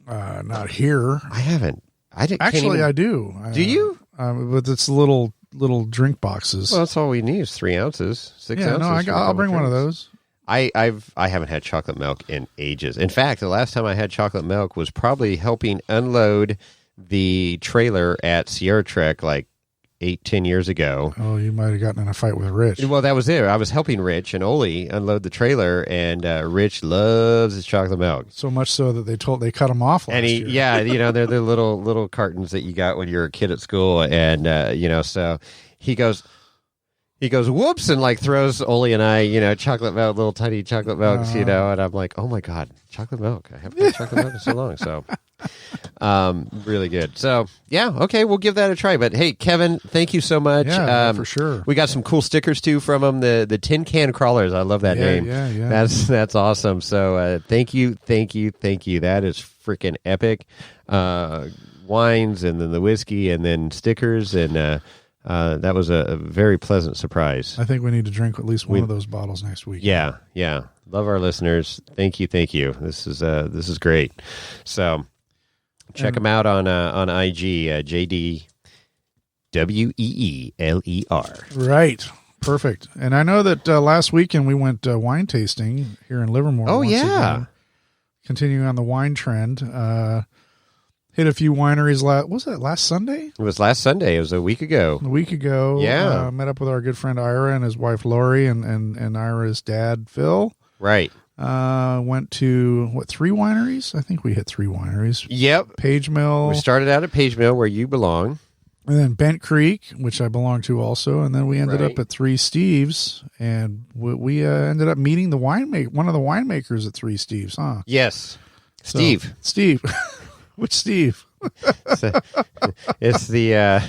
Not here. I haven't. I do. Do you? But it's little drink boxes. Well, that's all we need is 3 ounces, 6 ounces. No, I'll bring one of those. I haven't had chocolate milk in ages. In fact, the last time I had chocolate milk was probably helping unload the trailer at Sierra Trek like 8-10 years ago. Oh, you might have gotten in a fight with Rich. Well, that was it. I was helping Rich and Oli unload the trailer, and Rich loves his chocolate milk. So much so that they cut him off last year. Yeah, they're the little cartons that you got when you're a kid at school, and so he goes, whoops, and like throws Oli and I, chocolate milk, little tiny chocolate milks, and I'm like, oh my God, chocolate milk. I haven't had chocolate milk in so long. So, really good. So, yeah, okay, we'll give that a try. But hey, Kevin, thank you so much. Yeah, for sure. We got some cool stickers too from them. The Tin Can Crawlers. I love that name. Yeah. That's awesome. So, thank you. That is freaking epic. Wines, and then the whiskey, and then stickers, and that was a very pleasant surprise. I think we need to drink at least one of those bottles next week. Yeah. Love our listeners. Thank you. This is great. So check them out on IG, JDWEELER. Right. Perfect. And I know that last weekend we went wine tasting here in Livermore. Oh, yeah. Again, continuing on the wine trend. Hit a few wineries. Was it last Sunday? It was last Sunday. It was a week ago. Yeah. Met up with our good friend Ira and his wife Lori and Ira's dad Phil. Right. Went to 3 wineries? I think we hit 3 wineries. Yep. Page Mill. We started out at Page Mill, where you belong. And then Bent Creek, which I belong to also. And then we ended up at 3 Steves. And we ended up meeting one of the winemakers at 3 Steves, huh? Yes. Steve. Which Steve? It's the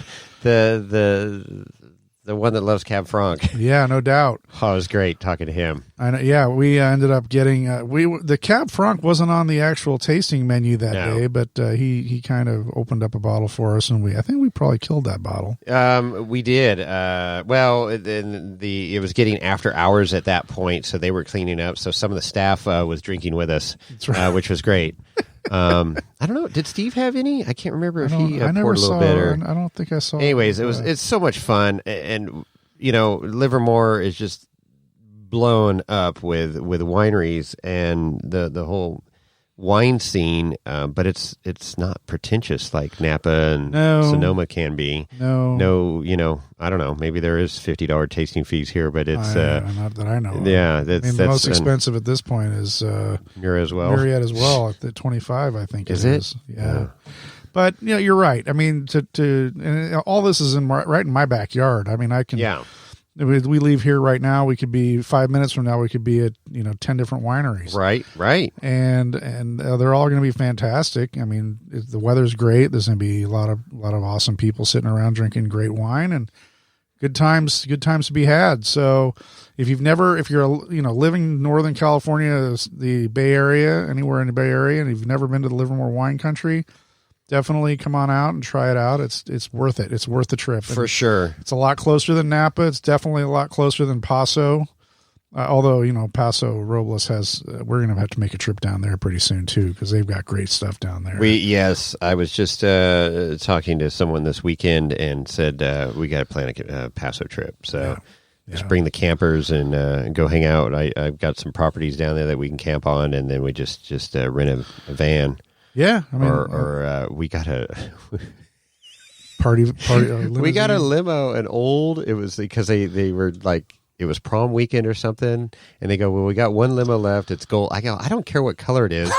one that loves Cab Franc. Yeah, no doubt. Oh, it was great talking to him. I know, yeah, we ended up getting the Cab Franc wasn't on the actual tasting menu that day, but he kind of opened up a bottle for us, and I think we probably killed that bottle. We did. It was getting after hours at that point, so they were cleaning up. So some of the staff was drinking with us, which was great. I don't know. Did Steve have any? I can't remember if he poured a little bit. I don't think I saw. Anyways, it's so much fun, and Livermore is just blown up with wineries and the whole wine scene, but it's not pretentious like Napa and Sonoma can be. No, I don't know. Maybe there is $50 tasting fees here, but it's not that I know. Yeah, the most expensive at this point is Myriad as well. Myriad as well at the 25, I think. Is it? Yeah. But you're right. I mean, and all this is right in my backyard. I mean, I can. Yeah. we leave here right now, we could be 5 minutes from now, we could be at 10 different wineries. Right. And they're all going to be fantastic. I mean, the weather's great. There's going to be a lot of awesome people sitting around drinking great wine and good times to be had. So if you're living in Northern California, the Bay Area, anywhere in the Bay Area, and you've never been to the Livermore wine country, definitely come on out and try it out. It's worth it. It's worth the trip. For sure. It's a lot closer than Napa. It's definitely a lot closer than Paso. Although, Paso Robles we're going to have to make a trip down there pretty soon too, because they've got great stuff down there. Yes, I was just talking to someone this weekend and said we got to plan a Paso trip. So just bring the campers and go hang out. I've got some properties down there that we can camp on, and then we just rent a van. Yeah, I mean, or we got a party. We got a limo, it was because they were like, it was prom weekend or something, and they go, well, we got one limo left. It's gold. I go, I don't care what color it is.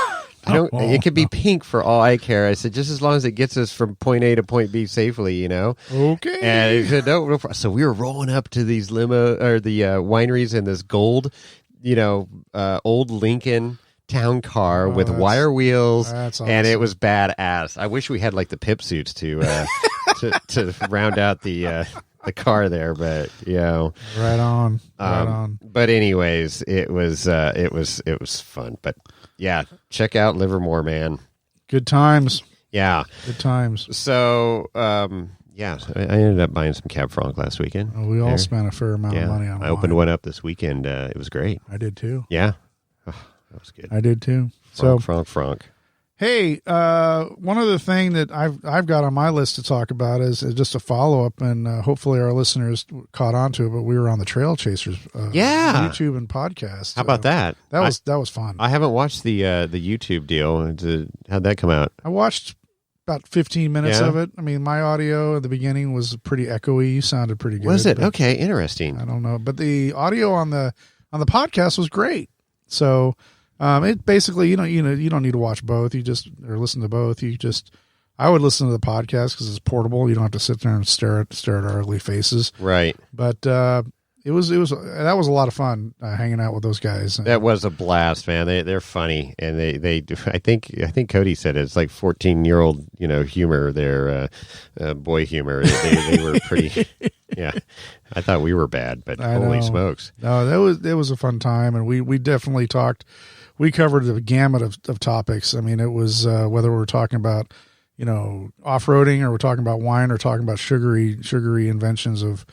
It could be pink for all I care. I said, just as long as it gets us from point A to point B safely, Okay. And he said, no. So we were rolling up to these the wineries in this gold, old Lincoln town car with wire wheels, awesome. And it was badass. I wish we had like the pimp suits to round out the car there, but right on. But anyways, it was fun. But yeah, check out Livermore, man. Good times. Yeah, good times. So I ended up buying some Cab Franc last weekend. We all spent a fair amount of money on wine. I opened one up this weekend. It was great. I did too. Yeah. That was good. I did too. Franc. Hey, one other thing that I've got on my list to talk about is just a follow up, and hopefully our listeners caught on to it. But we were on the Trail Chasers, YouTube and podcast. How about that? That was fun. I haven't watched the YouTube deal. How'd that come out? I watched about 15 minutes of it. I mean, my audio at the beginning was pretty echoey. You sounded pretty good. Was it? Okay, interesting. I don't know, but the audio on the podcast was great. So. It basically, you don't need to watch both. Or listen to both. I would listen to the podcast because it's portable. You don't have to sit there and stare at our ugly faces. Right. But that was a lot of fun hanging out with those guys. That was a blast, man. They're funny, and they I think Cody said it's like 14-year-old humor. Their boy humor. They were pretty. Yeah, I thought we were bad, but holy smokes! No, it was a fun time, and we definitely talked. We covered the gamut of topics. I mean, it was whether we're talking about off-roading, or we're talking about wine, or talking about sugary inventions of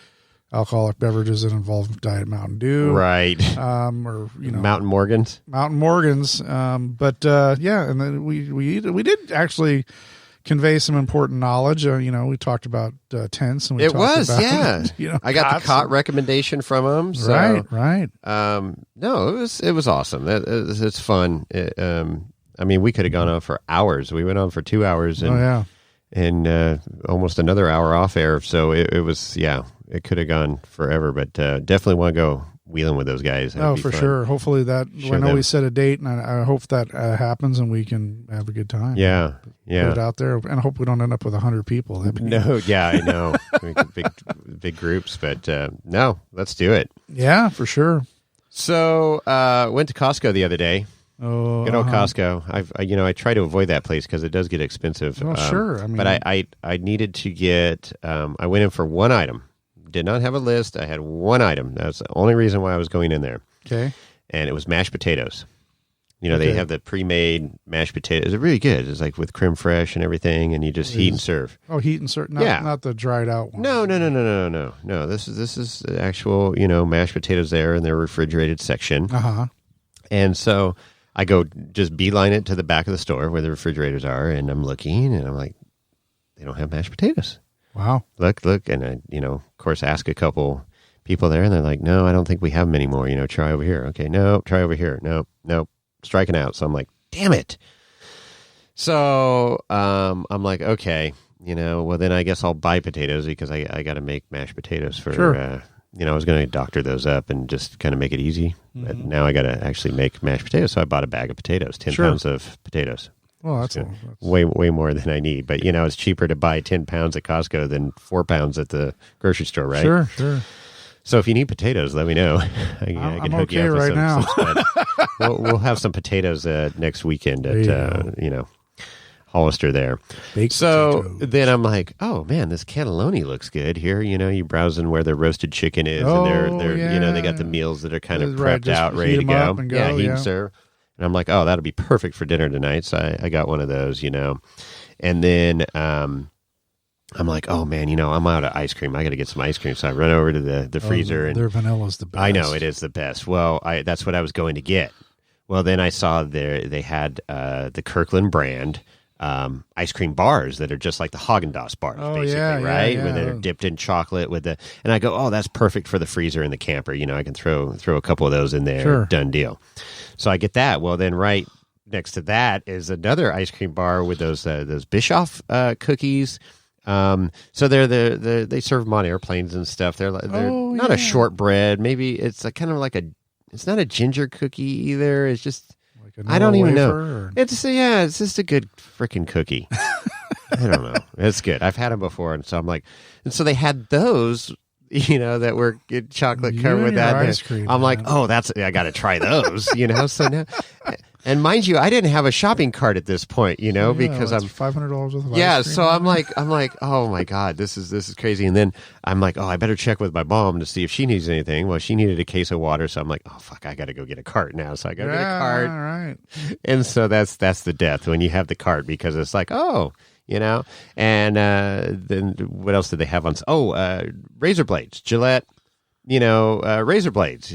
alcoholic beverages that involve Diet Mountain Dew, right? Or Mountain Morgans. But and then we did actually convey some important knowledge. We talked about tents, and I got the cot recommendation from them. So, right. No, it was awesome. It's fun. I mean, we could have gone on for hours. We went on for 2 hours, and almost another hour off air. So it was it could have gone forever. But definitely want to go wheeling with those guys. That'd be fun. Sure. Hopefully we set a date, and I hope that happens, and we can have a good time. Yeah. Put it out there, and I hope we don't end up with 100 people. I know. big groups, but no, let's do it. Yeah, for sure. So went to Costco the other day. Oh, good old Costco. I try to avoid that place because it does get expensive. Well, sure. I mean, but I needed to get. I went in for one item. Did not have a list. I had one item. That's the only reason why I was going in there. Okay. And it was mashed potatoes. They have the pre-made mashed potatoes. They're really good. It's like with creme fraiche and everything, and you just heat and serve. Oh, heat and serve. Not the dried out one. No. This is actual, mashed potatoes there in their refrigerated section. And so I go just beeline it to the back of the store where the refrigerators are, and I'm looking, and I'm like, they don't have mashed potatoes. Wow. Look, and I, of course, ask a couple people there, and they're like, no, I don't think we have them anymore. Try over here. Okay, no, try over here. No, striking out. So I'm like, damn it. So I'm like, okay, well, then I guess I'll buy potatoes because I got to make mashed potatoes for, sure. I was going to doctor those up and just kind of make it easy. But now I got to actually make mashed potatoes. So I bought a bag of potatoes, 10 pounds of potatoes. Well, that's way more than I need. But, it's cheaper to buy 10 pounds at Costco than 4 pounds at the grocery store, right? Sure. So if you need potatoes, let me know. I I'm can hook okay you up with right now. we'll have some potatoes next weekend at Hollister there. Baked so potatoes. then I'm like, oh man, this cannelloni looks good here. You browsing where the roasted chicken is, and they're they got the meals that are kind of prepped out, ready to go. Yeah, heat and serve. And I'm like, oh, that'll be perfect for dinner tonight. So I got one of those, and then I'm like, oh man, I'm out of ice cream. I got to get some ice cream. So I run over to the freezer, and their vanilla's the best. I know it is the best. Well, that's what I was going to get. Well, then I saw they had the Kirkland brand ice cream bars that are just like the Haagen-Dazs bars, basically, right? Yeah. Where they're dipped in chocolate and I go, oh, that's perfect for the freezer in the camper. I can throw a couple of those in there. Sure. Done deal. So I get that. Well, then right next to that is another ice cream bar with those Bischoff cookies. So they serve them on airplanes and stuff. They're not a shortbread. Maybe it's kind of it's not a ginger cookie either. It's just I don't even know. It's just a good freaking cookie. I don't know. It's good. I've had them before, and so I'm like, and so they had those, that were good chocolate covered with that ice cream. I'm like, oh, I got to try those, So now. And mind you, I didn't have a shopping cart at this point, because I'm $500 worth of yeah. ice cream. So I'm like, oh my god, this is crazy. And then I'm like, oh, I better check with my mom to see if she needs anything. Well, she needed a case of water, so I'm like, oh fuck, I got to go get a cart now. So I got to get a cart. All right. And so that's the death when you have the cart, because it's like, oh, And then what else did they have on? Oh, razor blades, Gillette, razor blades,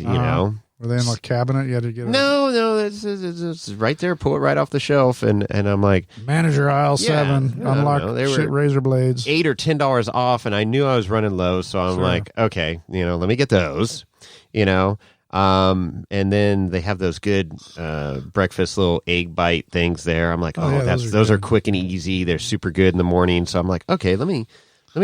Were they in a cabinet? You had to get No, it's right there. Pull it right off the shelf, and I'm like, manager aisle 7, unlock shit razor blades. $8 or $10 off, and I knew I was running low, so I'm like, okay, let me get those, and then they have those good breakfast little egg bite things there. I'm like, those are quick and easy. They're super good in the morning, so I'm like, okay, let me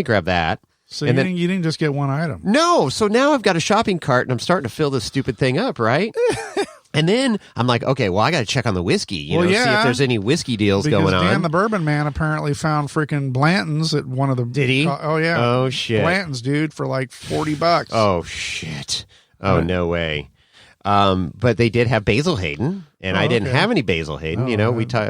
grab that. So you didn't just get one item. No. So now I've got a shopping cart, and I'm starting to fill this stupid thing up, right? And then I'm like, okay, well, I got to check on the whiskey, see if there's any whiskey deals going on. Dan the Bourbon Man apparently found freaking Blanton's at one of the... Did he? Oh, yeah. Oh, shit. Blanton's, dude, for like $40. Oh, shit. Oh, no way. But they did have Basil Hayden, and I didn't have any Basil Hayden. We talk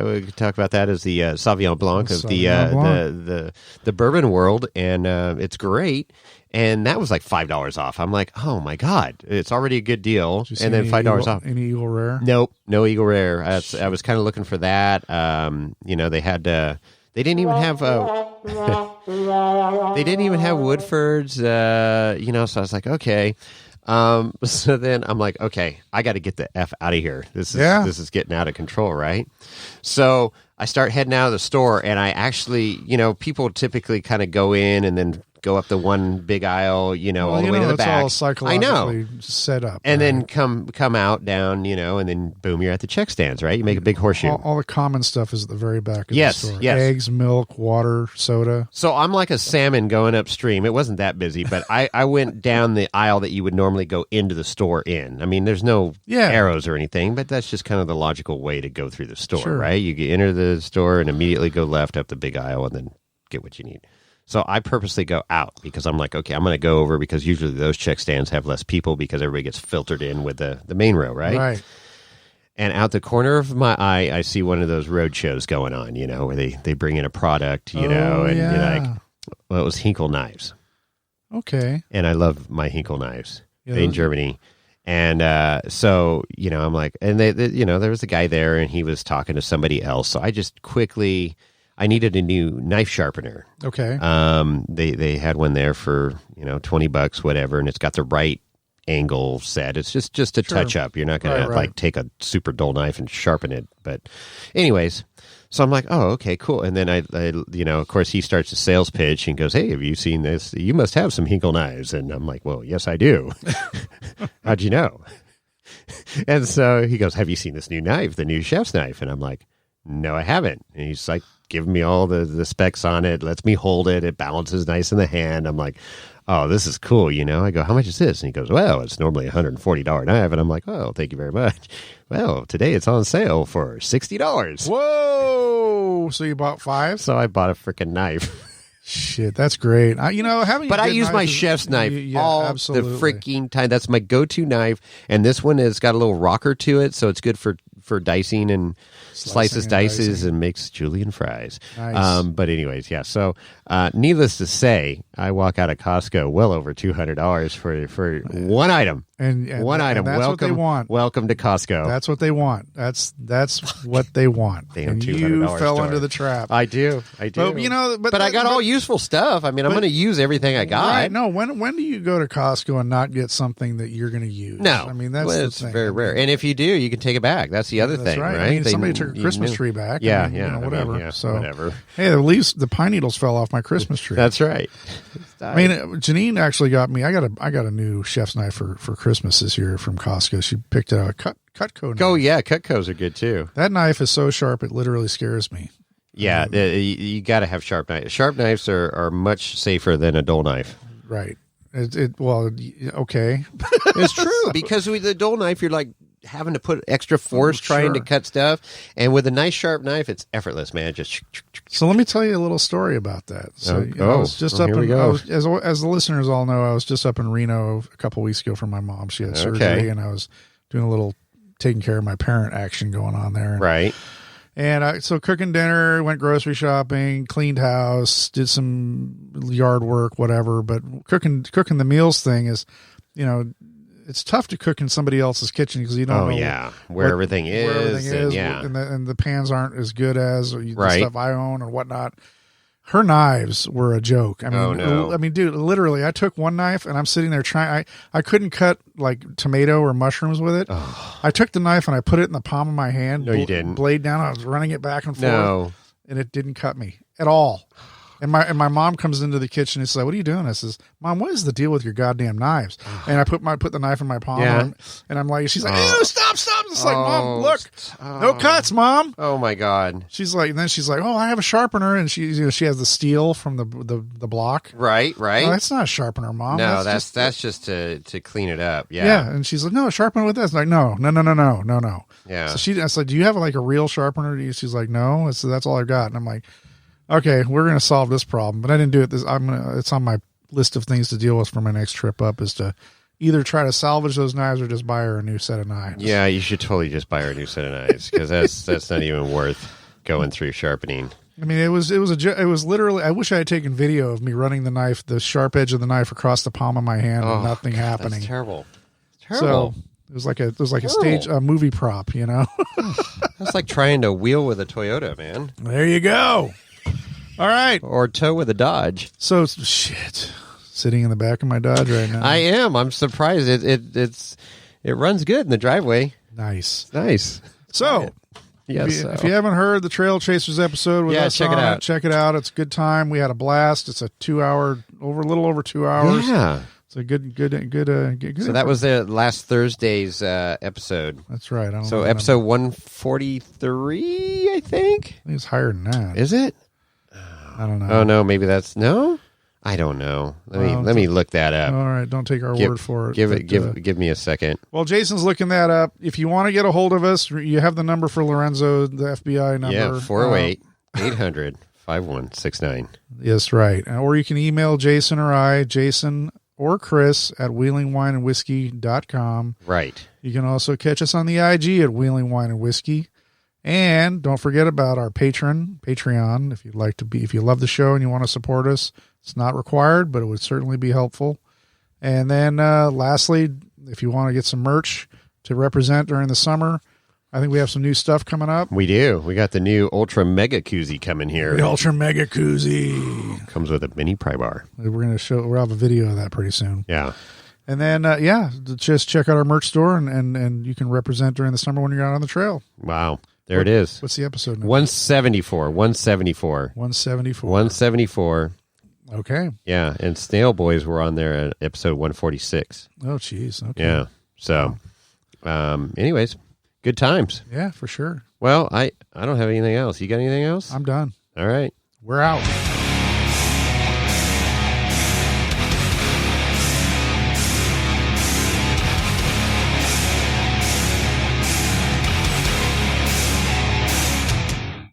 about that as the Sauvignon Blanc of the bourbon world, and it's great. And that was like $5 off. I'm like, oh my god, it's already a good deal. And then $5 off. Any Eagle Rare? Nope, no Eagle Rare. I was kind of looking for that. They had. They didn't even have. They didn't even have Woodford's. So I was like, okay. So then I'm like, okay, I got to get the F out of here. This is getting out of control, right? So I start heading out of the store, and I actually, people typically kind of go in and then go up the one big aisle, all the way to the back. All psychologically set up, and then come out down, and then boom, you're at the check stands, right? You make a big horseshoe. All the common stuff is at the very back of the store. Yes. Eggs, milk, water, soda. So I'm like a salmon going upstream. It wasn't that busy, but I went down the aisle that you would normally go into the store in. I mean, there's no arrows or anything, but that's just kind of the logical way to go through the store, right? You enter the store and immediately go left up the big aisle and then get what you need. So I purposely go out because I'm like, okay, I'm going to go over because usually those check stands have less people because everybody gets filtered in with the main row, right? Right. And out the corner of my eye, I see one of those road shows going on, where they bring in a product, and you're like, well, it was Hinkle knives. Okay. And I love my Hinkle knives in Germany. And so, I'm like, and there was a guy there and he was talking to somebody else. So I just quickly... I needed a new knife sharpener. Okay. They had one there for, $20, whatever, and it's got the right angle set. It's just a touch up. You're not going to take a super dull knife and sharpen it. But anyways, so I'm like, oh, okay, cool. And then I of course he starts a sales pitch and goes, hey, have you seen this? You must have some Hinkle knives. And I'm like, well, yes, I do. How'd you know? And so he goes, have you seen this new knife, the new chef's knife? And I'm like, no, I haven't. And he's like, giving me all the specs on it, lets me hold it, it balances nice in the hand. I'm like, oh, this is cool, I go, how much is this? And he goes, well, it's normally $140 knife. And I'm like, oh, thank you very much. Well, today it's on sale for $60. Whoa! So you bought 5? So I bought a freaking knife. Shit, that's great. I use my chef's knife all absolutely. the freaking time. That's my go-to knife, and this one has got a little rocker to it, so it's good for dicing and slices, dices, and makes julienne fries. Nice. But anyways, yeah. So, needless to say, I walk out of Costco well over $200 for one item. And one item. That's welcome, what they want. Welcome to Costco. That's what they want. That's what they want. Damn, and $200 you fell store. under the trap. I do. But I got all useful stuff. I mean, I'm going to use everything I got. Right. No, when do you go to Costco and not get something that you're going to use? No. I mean, it's the thing. Very rare. And if you do, you can take it back. That's the other thing, right? I mean, somebody took a Christmas tree back. Yeah, whatever. Whatever. Hey, at least the pine needles fell off my Christmas tree. That's right. I mean, Janine actually got me. I got a new chef's knife for Christmas this year from Costco. She picked it out. Cutco knife. Oh yeah, Cutcos are good too. That knife is so sharp it literally scares me. Yeah, you got to have sharp knives. Sharp knives are much safer than a dull knife. Right. Okay. It's true because with the dull knife, you're like having to put extra force trying to cut stuff, and with a nice sharp knife, it's effortless, man. Just so let me tell you a little story about that. So I was just up in, as the listeners all know, I was just up in Reno a couple weeks ago for my mom. She had surgery, and I was doing a little taking care of my parent action going on there. Right. And so cooking dinner, went grocery shopping, cleaned house, did some yard work, whatever. But cooking the meals thing is, it's tough to cook in somebody else's kitchen because you don't know where everything is, and the pans aren't as good as the stuff I own or whatnot. Her knives were a joke. I mean, dude, literally, I took one knife and I'm sitting there trying. I couldn't cut like tomato or mushrooms with it. Oh. I took the knife and I put it in the palm of my hand. No, you didn't. Blade down. I was running it back and forth, and it didn't cut me at all. And my mom comes into the kitchen and she's like, "What are you doing?" I says, "Mom, what is the deal with your goddamn knives?" And I put the knife in my palm, and I'm like, she's like, "Ew, stop!" It's like, "Mom, look, no cuts, Mom." Oh my God. She's like, "Oh, I have a sharpener," and she has the steel from the block. Right. Oh, that's not a sharpener, Mom. No, that's just to clean it up. Yeah. Yeah, and she's like, "No, sharpen it with this." I'm like, no. Yeah. So I said, "Do you have like a real sharpener?" She's like, "No." So that's all I've got, and I'm like, okay, we're going to solve this problem, but I didn't do it. It's on my list of things to deal with for my next trip up is to either try to salvage those knives or just buy her a new set of knives. Yeah, you should totally just buy her a new set of knives because that's not even worth going through sharpening. I mean, it was literally. I wish I had taken video of me running the sharp edge of the knife across the palm of my hand and nothing happening. That's terrible. So it was like a stage movie prop, That's like trying to wheel with a Toyota, man. There you go. All right. Or tow with a Dodge. So, shit. Sitting in the back of my Dodge right now. I am. I'm surprised. It runs good in the driveway. Nice. So, if you haven't heard the Trail Chasers episode with us, check it out. It's a good time. We had a blast. It's a 2 hour, a little over 2 hours. Yeah. It's a good. So that was the last Thursday's episode. That's right. Episode 143, I think. I think it's higher than that. Is it? I don't know. Oh no, maybe that's no. I don't know. Let me look that up. All right, don't take our word for it. Give me a second. Well, Jason's looking that up. If you want to get a hold of us, you have the number for Lorenzo, the FBI number. Yeah, 408-800-5169. Yes, right. Or you can email Jason or Chris at wheelingwineandwhiskey.com. Right. You can also catch us on the IG at Wheeling Wine and Whiskey. And don't forget about our Patreon. If you love the show and you want to support us, it's not required, but it would certainly be helpful. And then lastly, if you want to get some merch to represent during the summer, I think we have some new stuff coming up. We do. We got the new Ultra Mega Koozie coming here. The Ultra Mega Koozie comes with a mini pry bar. We'll have a video of that pretty soon. Yeah. And then just check out our merch store and you can represent during the summer when you're out on the trail. Wow. There it is. What's the episode number? 174. Okay. Yeah, and Snail Boys were on there at episode 146. Oh, geez. Okay. Yeah. So, anyways, good times. Yeah, for sure. Well, I don't have anything else. You got anything else? I'm done. All right. We're out.